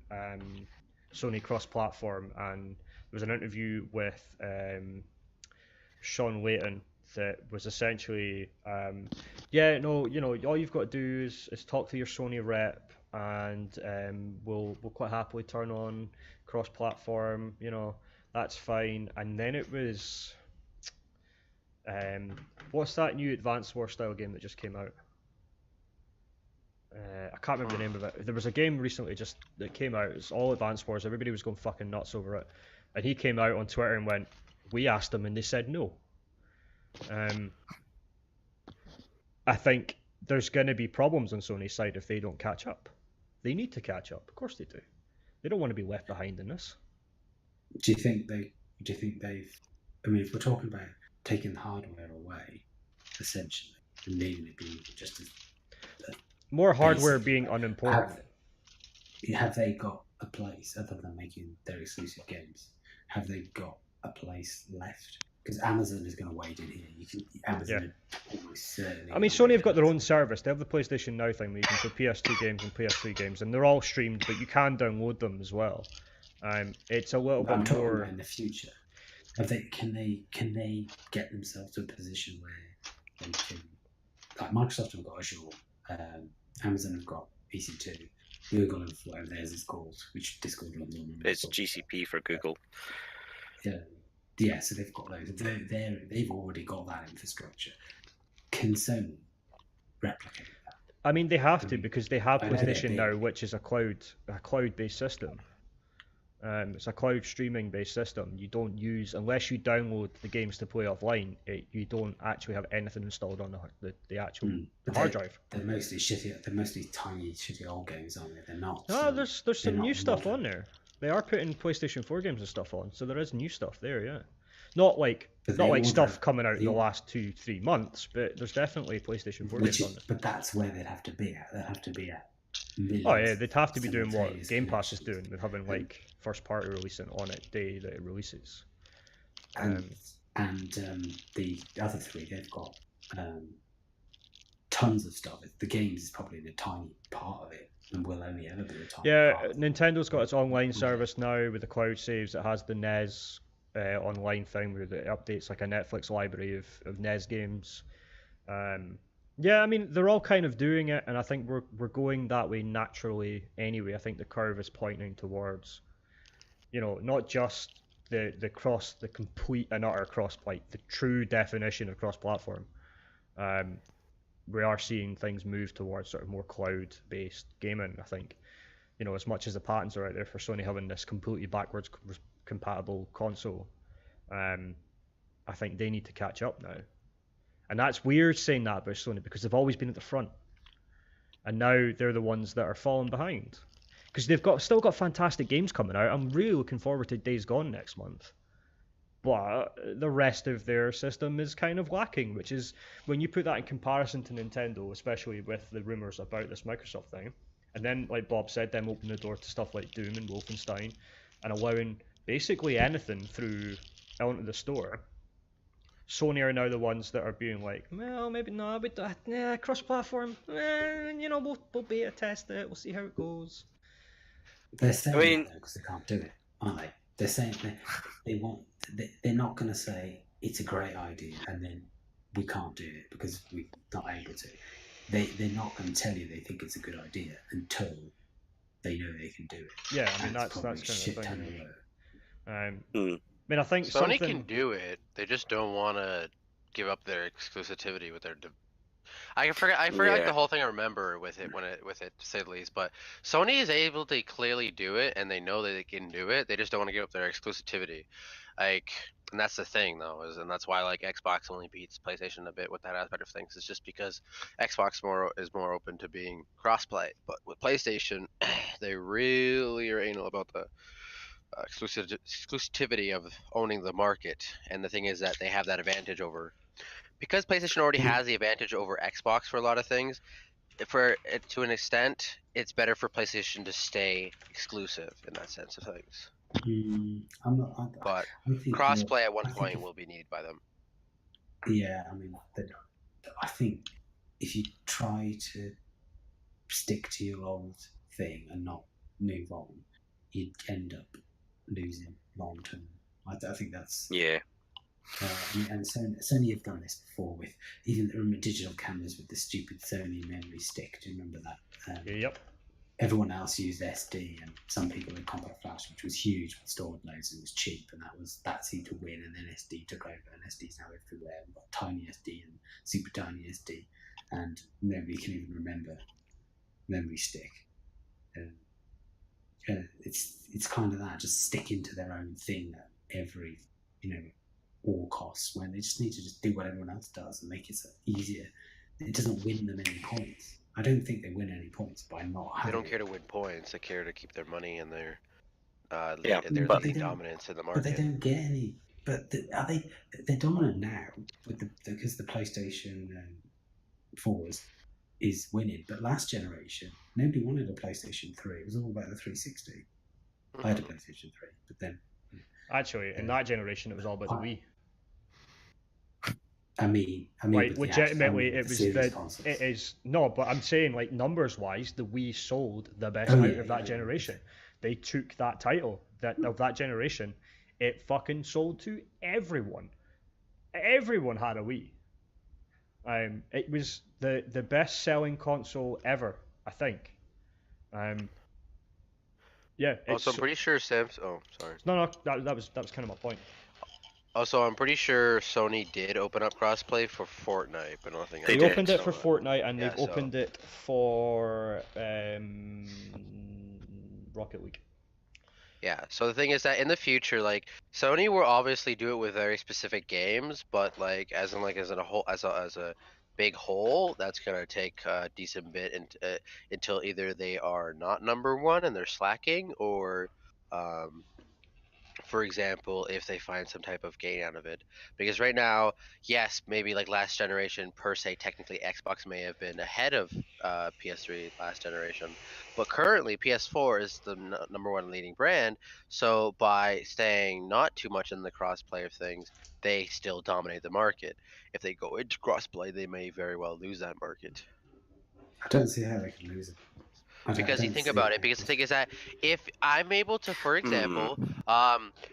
Sony cross-platform, and there was an interview with Sean Layton that was essentially, all you've got to do is talk to your Sony rep, and we'll quite happily turn on cross-platform. You know, that's fine. And then it was, what's that new Advance War style game that just came out? I can't remember the name of it. There was a game recently just that came out. It's all Advance Wars. Everybody was going fucking nuts over it, and he came out on Twitter and went, "We asked them and they said no." I think there's going to be problems on Sony's side if they don't catch up. They need to catch up. Of course they do. They don't want to be left behind in this. Do you think they've? I mean, if we're talking about taking the hardware away, essentially, and leaving it being just as more hardware basic, being unimportant. Have they got a place other than making their exclusive games? Have they got a place left? Because Amazon is going to wade in here. Amazon almost certainly. I mean, Sony have got their own service. They have the PlayStation Now thing where you can play PS2 games and PS3 games, and they're all streamed, but you can download them as well. It's a little I'm bit talking more. about in the future. Can they get themselves to a position where they can, like Microsoft have got Azure, Amazon have got EC2, Google have whatever theirs is called, which Discord runs on. it's GCP for Google. Yeah, so they've got those. They've already got that infrastructure. Can Sony replicate that? I mean, they have to because they have I know PlayStation they're Now, big. which is a cloud-based system. It's a cloud streaming based system. You don't use, unless you download the games to play offline, you don't actually have anything installed on the actual hard drive. They're mostly shitty. They're mostly tiny, shitty old games, aren't they? They're not. No, there's some not new stuff modern. on there. They are putting PlayStation 4 games and stuff on, so there is new stuff there, yeah. Not like But they all stuff have- coming out in they the all- last 2-3 months, but there's definitely PlayStation 4 games on there. But that's where they'd have to be at. They'd have to be at millions. Oh yeah, they'd have to be doing what simultaneous Game Pass is doing, connections. with having like first party releasing on it day that it releases. And the other three, they've got tons of stuff. The games is probably a tiny part of it, and will only ever be a tiny Yeah, part. Nintendo's got its online service now with the cloud saves. It has the NES online thing where it updates like a Netflix library of NES games. Yeah, I mean they're all kind of doing it, and I think we're going that way naturally anyway. I think the curve is pointing towards, not just the complete and utter the true definition of cross-platform. We are seeing things move towards sort of more cloud-based gaming. I think, as much as the patents are out there for Sony having this completely backwards compatible console, I think they need to catch up now. And that's weird saying that about Sony because they've always been at the front, and now they're the ones that are falling behind. Because they've still got fantastic games coming out. I'm really looking forward to Days Gone next month. But the rest of their system is kind of lacking, which is when you put that in comparison to Nintendo, especially with the rumors about this Microsoft thing, and then, like Bob said, them opening the door to stuff like Doom and Wolfenstein, and allowing basically anything through onto the store. Sony are now the ones that are being like, well, maybe no, but cross-platform, we'll beta test it, we'll see how it goes. They're saying I mean- that because they can't do it, aren't they? They're saying they're not going to say it's a great idea and then we can't do it because we're not able to. They're not going to tell you they think it's a good idea until they know they can do it. Yeah, I mean And that's it's kind probably of a shit the ton thing. of work. I mean, I think Sony something. can do it. They just don't want to give up their exclusivity with their. I forget like Yeah. the whole thing I remember with it to say the least. But Sony is able to clearly do it, and they know that they can do it. They just don't want to give up their exclusivity. And that's the thing though, and that's why like Xbox only beats PlayStation a bit with that aspect of things. It's just because Xbox is more open to being crossplay, but with PlayStation, they really are anal about the exclusivity of owning the market. And the thing is that they have that advantage over, because PlayStation already has the advantage over Xbox for a lot of things. To an extent, it's better for PlayStation to stay exclusive in that sense of things. I'm not. But I think crossplay at one I think point if- will be needed by them. Yeah, I mean, I think if you try to stick to your old thing and not move on, you'd end up losing long term. I think that's. Yeah. And Sony have done this before with even the digital cameras with the stupid Sony memory stick. Do you remember that? Yep. Everyone else used SD, and some people had compact flash, which was huge but stored loads and was cheap, and that seemed to win. And then SD took over, and SD's now everywhere. We've got tiny SD and super tiny SD, and nobody can even remember memory stick. It's kind of that, just sticking to their own thing at every all costs, when they just need to just do what everyone else does and make it so easier. It doesn't win them any points. I don't think they win any points by not They having don't it. care to win points. They care to keep their money and their Yeah, their but- leading dominance in the But they market. don't get any. But are they? They're dominant now with because the PlayStation 4 is winning. But last generation, nobody wanted a PlayStation 3. It was all about the 360. I had a PlayStation 3, but then Actually, in that generation, it was all about the Wii. I mean, Like, with the legitimately, actual it was series consoles. it is no, but I'm saying like numbers-wise, the Wii sold the best Oh, out yeah, of that yeah. generation. They took that title of that generation. It fucking sold to everyone. Everyone had a Wii. It was the best-selling console ever, I think. Yeah. Also, I'm pretty sure Sam's. Oh, sorry. No, that was kind of my point. Also, I'm pretty sure Sony did open up crossplay for Fortnite, but nothing They They else. did. opened it for So, Fortnite, and yeah, they've so- opened it for Rocket League. Yeah. So the thing is that in the future, like Sony will obviously do it with very specific games, but like as in a whole as a big whole, that's gonna take a decent bit until either they are not number one and they're slacking, or um, for example, if they find some type of gain out of it. Because right now, yes, maybe like last generation per se, technically Xbox may have been ahead of PS3 last generation, but currently PS4 is the number one leading brand. So by staying not too much in the crossplay of things, they still dominate the market. If they go into crossplay, they may very well lose that market. I don't see how they could lose it. I Because you don't think see about it it, how because the possible. thing is that if I'm able to, for Hmm. example,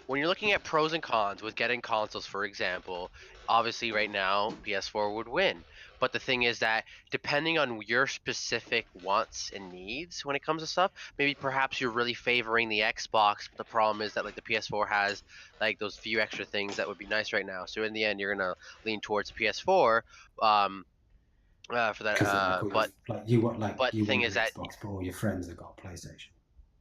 when you're looking at pros and cons with getting consoles, for example, obviously right now PS4 would win. But the thing is that depending on your specific wants and needs when it comes to stuff, maybe perhaps you're really favoring the Xbox. But the problem is that like the PS4 has like those few extra things that would be nice right now. So in the end, you're gonna lean towards PS4 um, for that. Because like all your, But the you thing want an is that Xbox, but all your friends have got a PlayStation.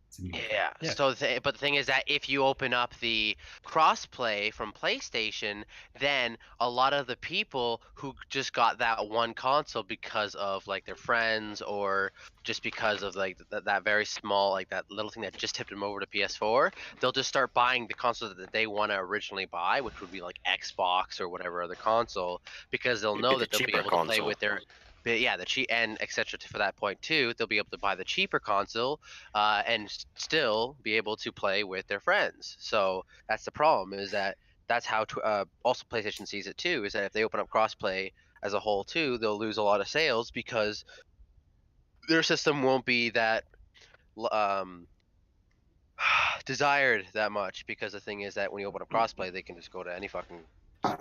It's a new account. yeah. Yeah. So, but the thing is that if you open up the crossplay from PlayStation, then a lot of the people who just got that one console because of like their friends, or just because of like that very small, like that little thing that just tipped them over to PS4, they'll just start buying the console that they want to originally buy, which would be like Xbox or whatever other console, because they'll It'd be know the that they'll be cheaper able to play console. with their. But yeah, the cheap and etc. For that point too, they'll be able to buy the cheaper console and still be able to play with their friends. So that's the problem. Is that that's how also PlayStation sees it too. Is that if they open up crossplay as a whole too, they'll lose a lot of sales because their system won't be that um, desired that much. Because the thing is that when you open up crossplay, they can just go to any fucking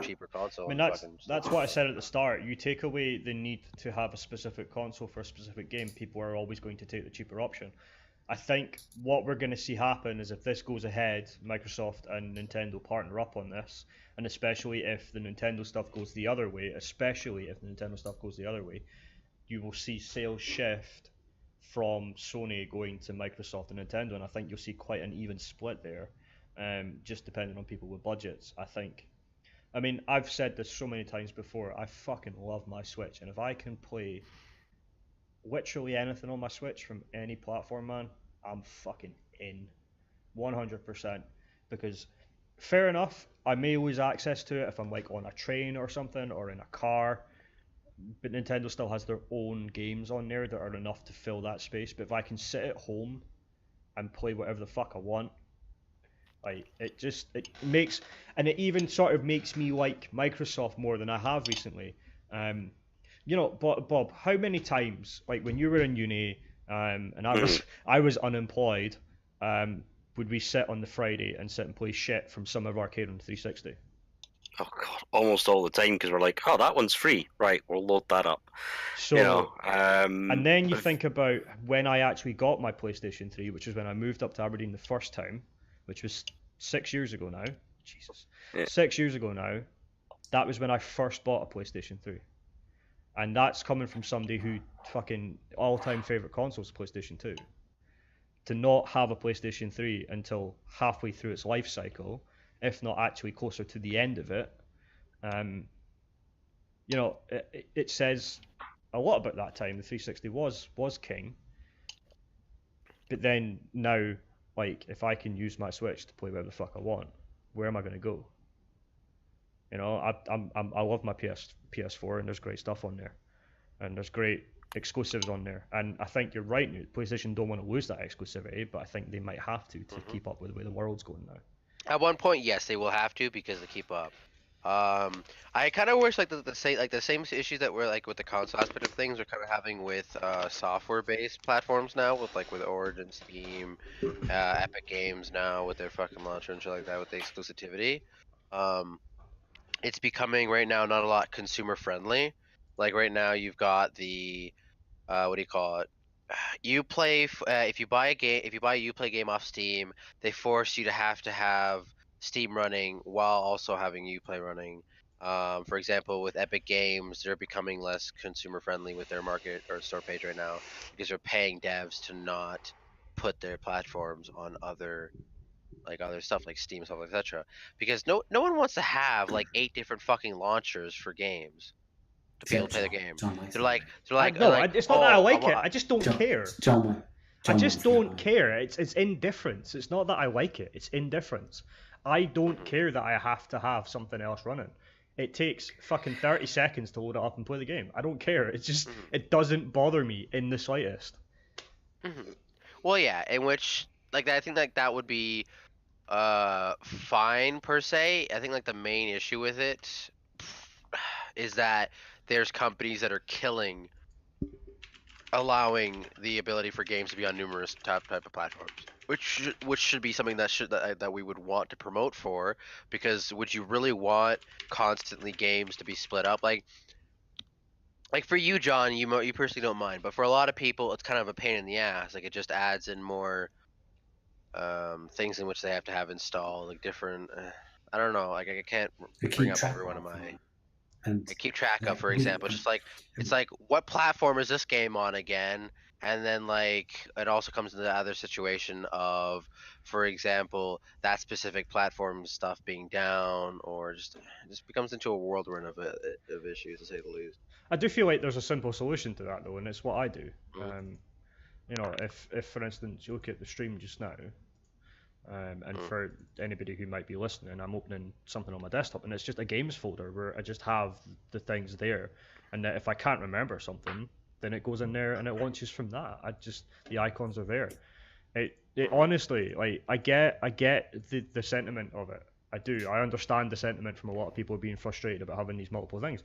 cheaper I console mean, and fucking that's still. what I said at the start. You take away the need to have a specific console for a specific game, people are always going to take the cheaper option. I think what we're going to see happen is if this goes ahead, Microsoft and Nintendo partner up on this, and especially if the Nintendo stuff goes the other way, you will see sales shift from Sony going to Microsoft and Nintendo, and I think you'll see quite an even split there, just depending on people with budgets. I mean, I've said this so many times before. I fucking love my Switch, and if I can play literally anything on my Switch from any platform, man, I'm fucking in, 100%. Because fair enough, I may lose access to it if I'm like on a train or something or in a car, but Nintendo still has their own games on there that are enough to fill that space. But if I can sit at home and play whatever the fuck I want, like it makes, and it even sort of makes me like Microsoft more than I have recently. Um, Bob, how many times, like when you were in uni, and I was unemployed, would we sit on the Friday and sit and play shit from Summer of Arcade on 360? Oh god, almost all the time because we're like, oh, that one's free, right? We'll load that up. So, and then you I've- think about when I actually got my PlayStation 3, which is when I moved up to Aberdeen the first time, which was 6 years ago now. Jesus, Yeah. 6 years ago now. That was when I first bought a PlayStation 3. And that's coming from somebody who fucking all-time favorite console is PlayStation 2. To not have a PlayStation 3 until halfway through its life cycle, if not actually closer to the end of it, um, it says a lot about that time. The 360 was king, but then now, like, if I can use my Switch to play whatever the fuck I want, where am I going to go? I love my PS4, and there's great stuff on there, and there's great exclusives on there. And I think you're right, PlayStation don't want to lose that exclusivity, but I think they might have to keep up with the way the world's going now. At one point, yes, they will have to because they keep up. I kind of wish like the same issues that were like with the console aspect of things are kind of having with software-based platforms now, with like with Origin, Steam, Epic Games now with their fucking launcher and shit like that with the exclusivity. Um, it's becoming right now not a lot consumer friendly. Like right now, you've got the what do you call it? You play if you buy a game, if you buy a Uplay game off Steam, they force you to have Steam running while also having Uplay running. For example, with Epic Games, they're becoming less consumer friendly with their market or store page right now because they're paying devs to not put their platforms on other like other stuff like Steam, stuff, etc. Because no one wants to have like 8 different fucking launchers for games to be able to play the game. John likes They're it. like It's not that I oh, like it. I just don't John, care. John I just wants don't that. care. It's indifference. It's not that I like it. It's indifference. I don't care that I have to have something else running. It takes fucking 30 seconds to load it up and play the game. I don't care. It's just it doesn't bother me in the slightest. Well, yeah, in which like I think like that would be fine per se. I think like the main issue with it is that there's companies that are killing allowing the ability for games to be on numerous type of platforms, which should be something that we would want to promote for, because would you really want constantly games to be split up? Like for you, John, you personally don't mind, but for a lot of people, it's kind of a pain in the ass. Like it just adds in more things in which they have to have installed, like different. I don't know. Like I can't bring up every one of my. And I keep track of, for example, just like it's um, like what platform is this game on again, and then like it also comes into the other situation of, for example, that specific platform stuff being down, or just it just becomes into a whirlwind of issues, to say the least. I do feel like there's a simple solution to that though, and it's what I do. Mm. You know, if for instance you look at the stream just now, and for anybody who might be listening, I'm opening something on my desktop, and it's just a games folder where I just have the things there, and that if I can't remember something, then it goes in there and it launches from that. The icons are there. It honestly, like I get the sentiment of it. I do. I understand the sentiment from a lot of people being frustrated about having these multiple things.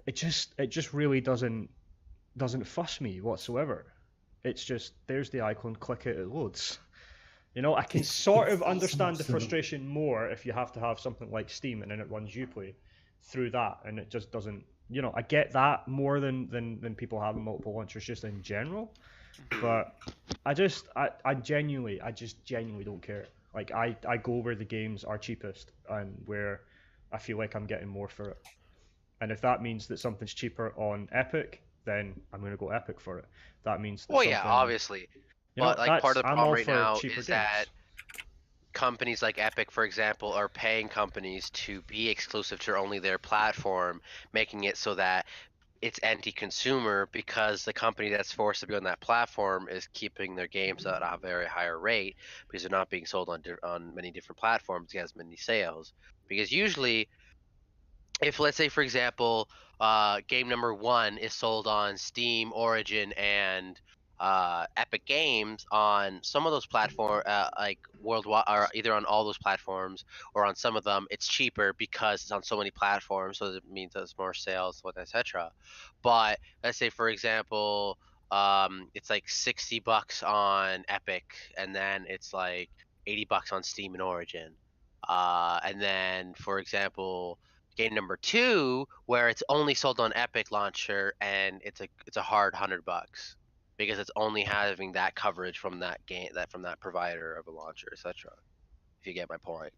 It just really doesn't fuss me whatsoever. It's just there's the icon, click it, it loads. You know, I can sort of understand the frustration more if you have to have something like Steam and then it runs Uplay through that, and it just doesn't. You know, I get that more than people having multiple launchers just in general. But I genuinely don't care. Like I go where the games are cheapest and where I feel like I'm getting more for it. And if that means that something's cheaper on Epic, then I'm gonna go Epic for it. That means that Well, yeah, obviously. But like part of the problem right now is that companies like Epic, for example, are paying companies to be exclusive to only their platform, making it so that it's anti-consumer, because the company that's forced to be on that platform is keeping their games at a very higher rate because they're not being sold on many different platforms to get as many sales. Because usually, if let's say for example, game number 1 is sold on Steam, Origin, and Epic Games, on some of those platforms, like worldwide, or either on all those platforms or on some of them, it's cheaper because it's on so many platforms, so it means there's more sales, etc. But let's say for example, it's like $60 on Epic, and then it's like $80 on Steam and Origin, and then for example, game number 2, where it's only sold on Epic launcher, and it's a hard $100 because it's only having that coverage from that game, from that provider of a launcher, etc. If you get my point,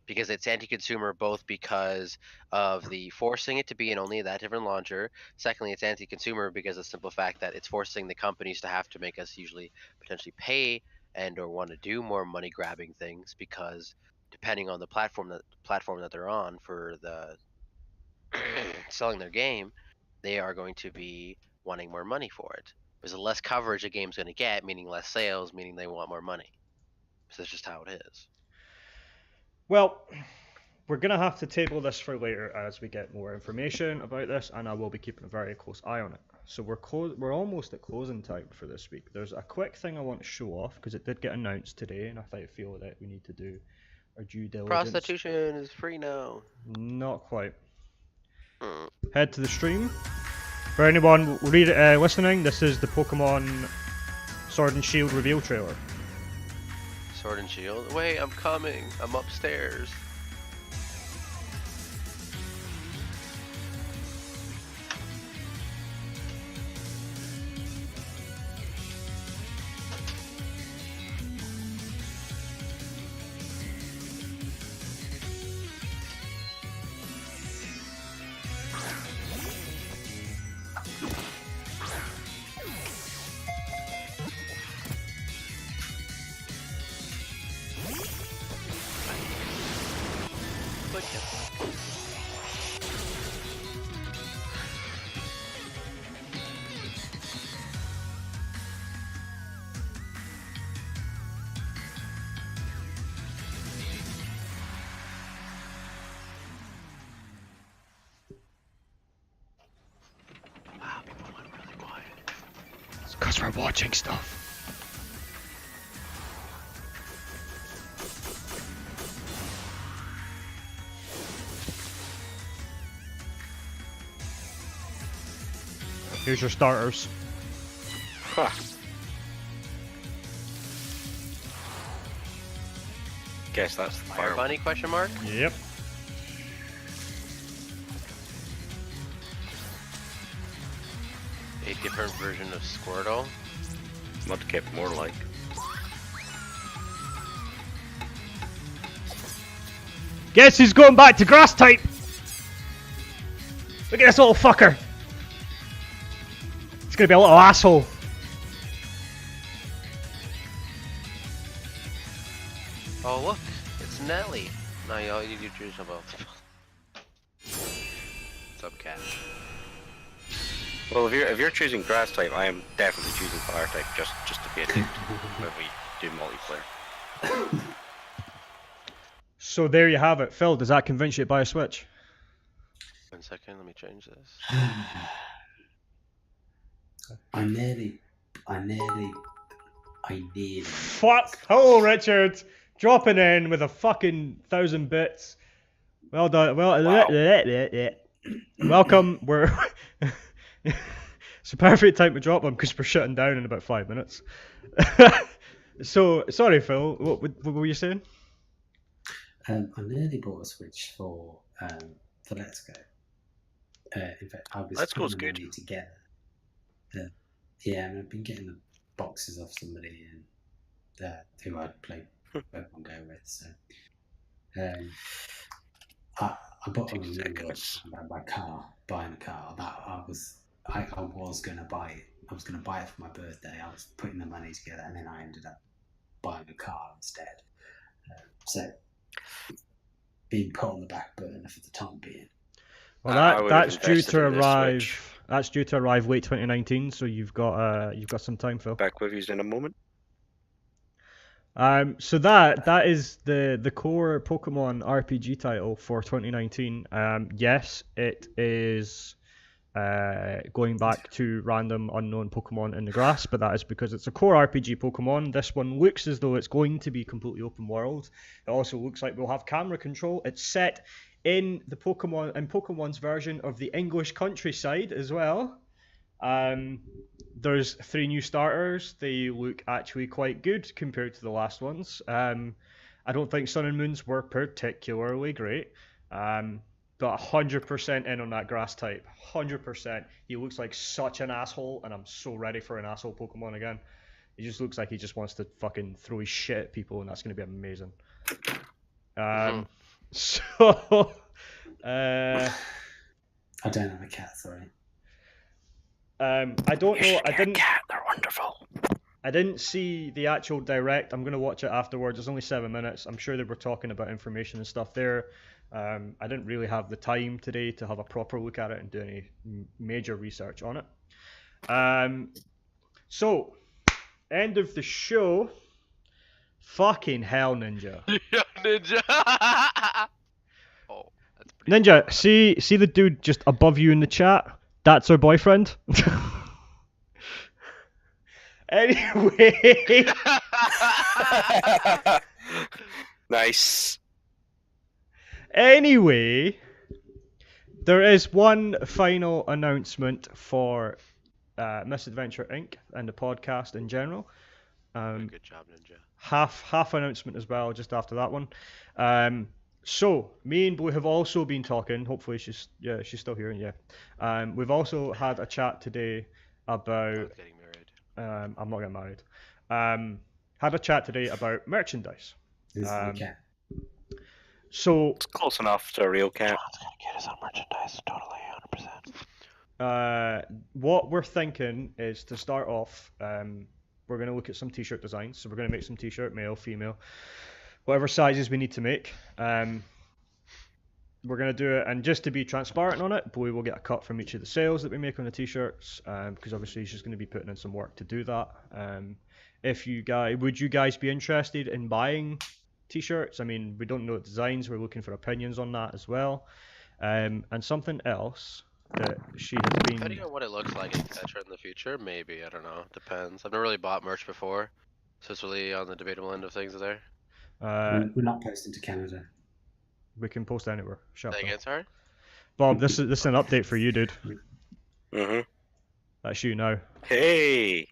because it's anti-consumer both because of the forcing it to be in only that different launcher. Secondly, it's anti-consumer because of the simple fact that it's forcing the companies to have to make us usually potentially pay and or want to do more money grabbing things, because depending on the platform that they're on for the selling their game, they are going to be wanting more money for it. Because the less coverage a game's going to get, meaning less sales, meaning they want more money. So that's just how it is. Well, we're going to have to table this for later as we get more information about this, and I will be keeping a very close eye on it. So we're almost at closing time for this week. There's a quick thing I want to show off because it did get announced today, and I feel that we need to do our due diligence. Prostitution is free now. Not quite. Head to the stream. For anyone listening, this is the Pokemon Sword and Shield reveal trailer. Sword and Shield? Wait, I'm coming. I'm upstairs. click it. Wow, people went really quiet. It's because we're watching stuff. Here's your starters. Huh. Guess that's the Fire fire. bunny question mark? Yep. A different version of Squirtle. Mudkip more like. Guess who's going back to grass type? Look at this little fucker. It's gonna be a little asshole. Oh look, it's Nelly. No, you need to choose them both. Subcat. Well, if you're choosing grass type, I am definitely choosing fire type just to be a dude when we do multiplayer. So there you have it. Phil, does that convince you to buy a Switch? 1 second, let me change this. I nearly. Fuck! Hello, Richard! Dropping in with a fucking 1,000 bits. Well done. Well, Wow. welcome. We're. It's a perfect time to drop them because we're shutting down in about 5 minutes. So, sorry, Phil. What were you saying? I nearly bought a Switch for Let's Go. In fact, I was Let's Go's putting the good. money together. Yeah, and I've been getting the boxes off somebody and who I'd play Pokemon Go with. So I bought a 2 little seconds. about my car, buying a car. That I was gonna buy it. I was gonna buy it for my birthday. I was putting the money together, and then I ended up buying a car instead. So being put on the back burner for the time being. Well, I would have that's due invested to in this arrive. Switch. That's due to arrive late 2019. So you've got some time, Phil. Back with you in a moment. So that is the core Pokemon RPG title for 2019. Yes, it is going back to random unknown Pokemon in the grass, but that is because it's a core RPG Pokemon. This one looks as though it's going to be completely open world. It also looks like we'll have camera control. It's set in Pokemon's version of the English countryside as well. There's 3 new starters. They look actually quite good compared to the last ones. I don't think Sun and Moons were particularly great. But 100% in on that grass type. 100%. He looks like such an asshole, and I'm so ready for an asshole Pokemon again. He just looks like he just wants to fucking throw his shit at people, and that's going to be amazing. So, I don't have a cat, sorry. I don't know. Cat, they're wonderful. I didn't see the actual direct. I'm going to watch it afterwards. It's only 7 minutes. I'm sure they were talking about information and stuff there. I didn't really have the time today to have a proper look at it and do any major research on it. So, end of the show. Fucking hell, Ninja. Yeah, Ninja! Oh, that's pretty Ninja, cool. see the dude just above you in the chat? That's our boyfriend. Anyway. Nice. Anyway, there is one final announcement for Misadventure Inc. and the podcast in general. Good job, Ninja. Half announcement as well, just after that one. So me and Blue have also been talking. Hopefully she's still here. Yeah. We've also had a chat today about. Getting married. I'm not getting married. Had a chat today about merchandise. This is the cat. So It's close enough to a real cat. John's gonna get us on merchandise, totally, 100%. what we're thinking is to start off, we're going to look at some t-shirt designs. So we're going to make some t-shirt, male, female, whatever sizes we need to make. we're gonna do it, and just to be transparent on it, Blue will get a cut from each of the sales that we make on the t-shirts, because obviously she's going to be putting in some work to do that. Would you guys be interested in buying t-shirts? I mean, we don't know the designs. We're looking for opinions on that as well. And something else that she has Depending been. on what it looks like, etc. in the future, maybe. I don't know. Depends. I've never really bought merch before, so it's really on the debatable end of things there. We're not posting to Canada. We can post anywhere. Shut Say up. again, sorry? Bob, this is an update for you, dude. Mm-hmm. That's you now. Hey.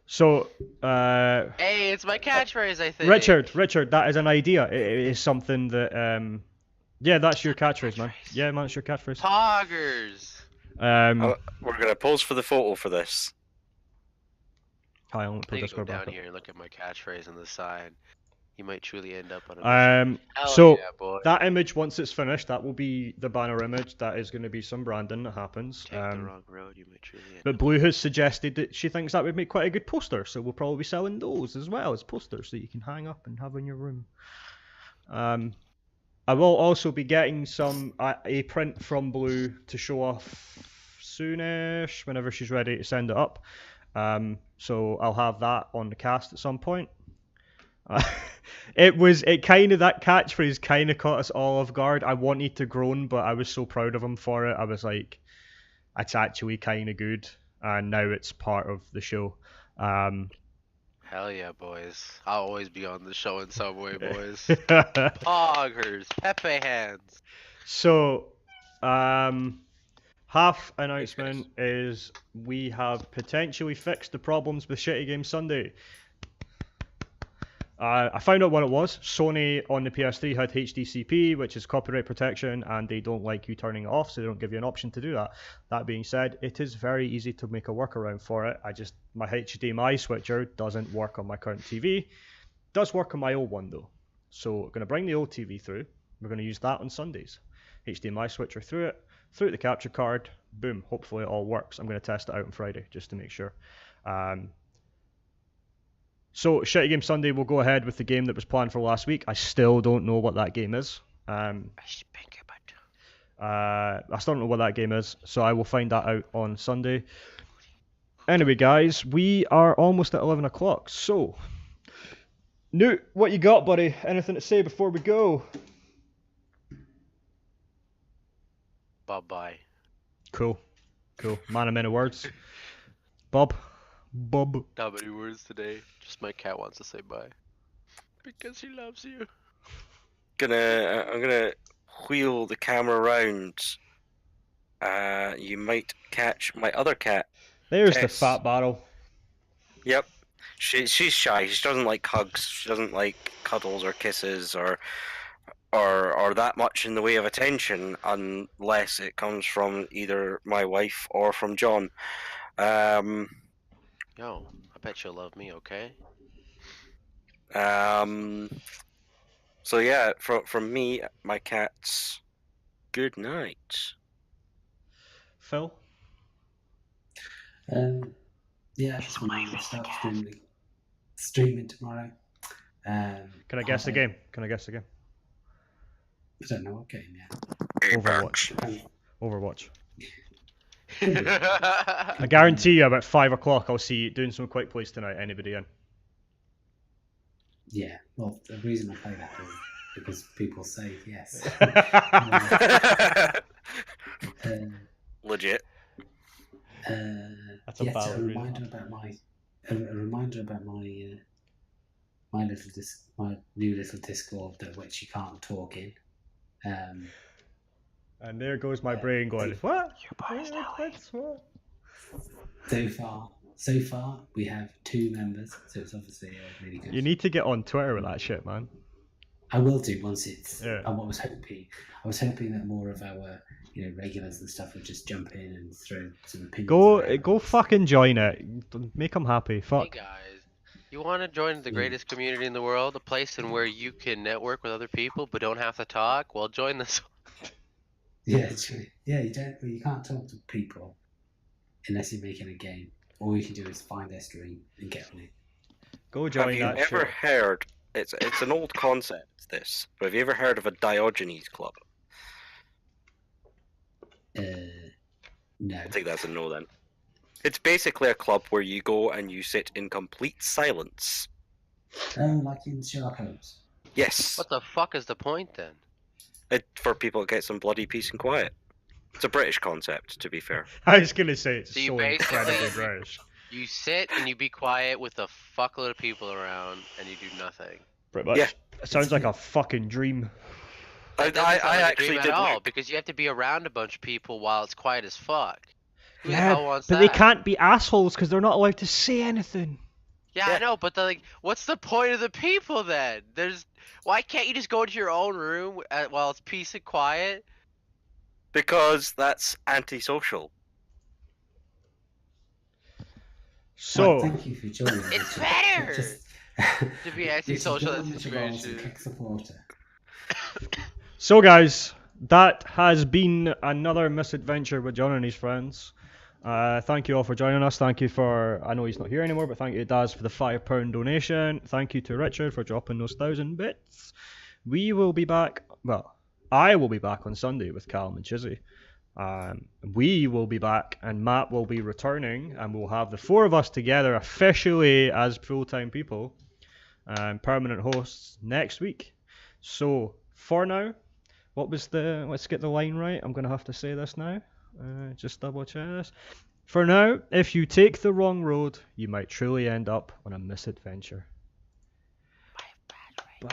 So, Hey, it's my catchphrase, I think. Richard, that is an idea. It is something that, yeah, that's your catchphrase, man. Yeah, man, it's your catchphrase. Poggers. We're gonna pose for the photo for this. Hi, I'll I put think you Discord go back down up. here and look at my catchphrase on the side. You might truly end up on a mission. Hell So yeah, boy. that image, once it's finished, that will be the banner image. That is going to be some branding that happens. Take the wrong road, you might truly end But up. Blue has suggested that she thinks that would make quite a good poster, so we'll probably be selling those as well as posters that you can hang up and have in your room. I will also be getting a print from Blue to show off soonish, whenever she's ready to send it up. So I'll have that on the cast at some point. That catchphrase kind of caught us all off guard. I wanted to groan, but I was so proud of him for it. I was like, it's actually kind of good, and now it's part of the show. Hell yeah, boys. I'll always be on the show in some way, boys. Poggers. Pepe hands. So, half announcement is we have potentially fixed the problems with Shitty Game Sunday. I found out what it was. Sony on the PS3 had HDCP, which is copyright protection, and they don't like you turning it off, so they don't give you an option to do that. That being said, it is very easy to make a workaround for it. My HDMI switcher doesn't work on my current TV. Does work on my old one though. So we're going to bring the old TV through. We're going to use that on Sundays. HDMI switcher through the capture card. Boom. Hopefully it all works. I'm going to test it out on Friday just to make sure. So, Shitty Game Sunday will go ahead with the game that was planned for last week. I still don't know what that game is. I still don't know what that game is, so I will find that out on Sunday. Anyway, guys, we are almost at 11 o'clock, so... Newt, what you got, buddy? Anything to say before we go? Bye-bye. Cool. Man of many words. Bob? Not many words today. Just my cat wants to say bye. Because he loves you. I'm gonna wheel the camera around. You might catch my other cat. There's the Tess. fat battle. Yep. She's shy. She doesn't like hugs. She doesn't like cuddles or kisses or that much in the way of attention unless it comes from either my wife or from John. Yo, I bet you'll love me, okay? So yeah, from me, my cats, good night. Phil? Yeah, I just want to start streaming tomorrow. Can I guess the game? I don't know what game yet. Overwatch. I guarantee you about 5 o'clock I'll see you doing some quick plays tonight. Anybody in? Yeah, well, the reason I play that is because people say yes. Legit. That's a yeah, so valid a reason. reminder about my new little Discord that which you can't talk in. And there goes my brain going, what? So far, we have 2 members, so it's obviously really good. You need to get on Twitter with that shit, man. I will do once it's. Yeah. I was hoping that more of our regulars and stuff would just jump in and throw some opinions. Go fucking join it. Make them happy. Fuck. Hey guys, you want to join the greatest community in the world, a place in where you can network with other people but don't have to talk? Well, join this. Yeah, true. Yeah, you can't talk to people unless you're making a game. All you can do is find their stream and get on it. Go join Have you that ever shit. heard? It's an old concept this, but have you ever heard of a Diogenes Club? No. I think that's a no then. It's basically a club where you go and you sit in complete silence. Oh, like in Sherlock Holmes. Yes. What the fuck is the point then? For people to get some bloody peace and quiet. It's a British concept, to be fair. I was gonna say it's So you so basically- incredibly British. You sit and you be quiet with a fuckload of people around, and you do nothing. Pretty much. Yeah. It sounds like a fucking dream. That doesn't sound like a actually dream at did all, look. because you have to be around a bunch of people while it's quiet as fuck. Who the Yeah, hell wants but that? they can't be assholes because they're not allowed to say anything. Yeah, Yeah. I know, but like, what's the point of the people then? Why can't you just go into your own room while it's peace and quiet? Because that's antisocial. So, Thank you for joining. It's Richard. better! Just- To be antisocial in Richard, this go on with your roles and situation. kick supporter. guys, that has been another misadventure with John and his friends. Thank you all for joining us. Thank you for, I know he's not here anymore, but thank you to Daz for the £5 donation. Thank you to Richard for dropping those 1,000 bits. We will be back, well, I will be back on Sunday with Callum and Chizzy. We will be back and Matt will be returning, and we'll have the four of us together officially as full-time people and permanent hosts next week. So for now, let's get the line right. I'm gonna have to say this now. Just double check this. For now, if you take the wrong road, you might truly end up on a misadventure. Bye.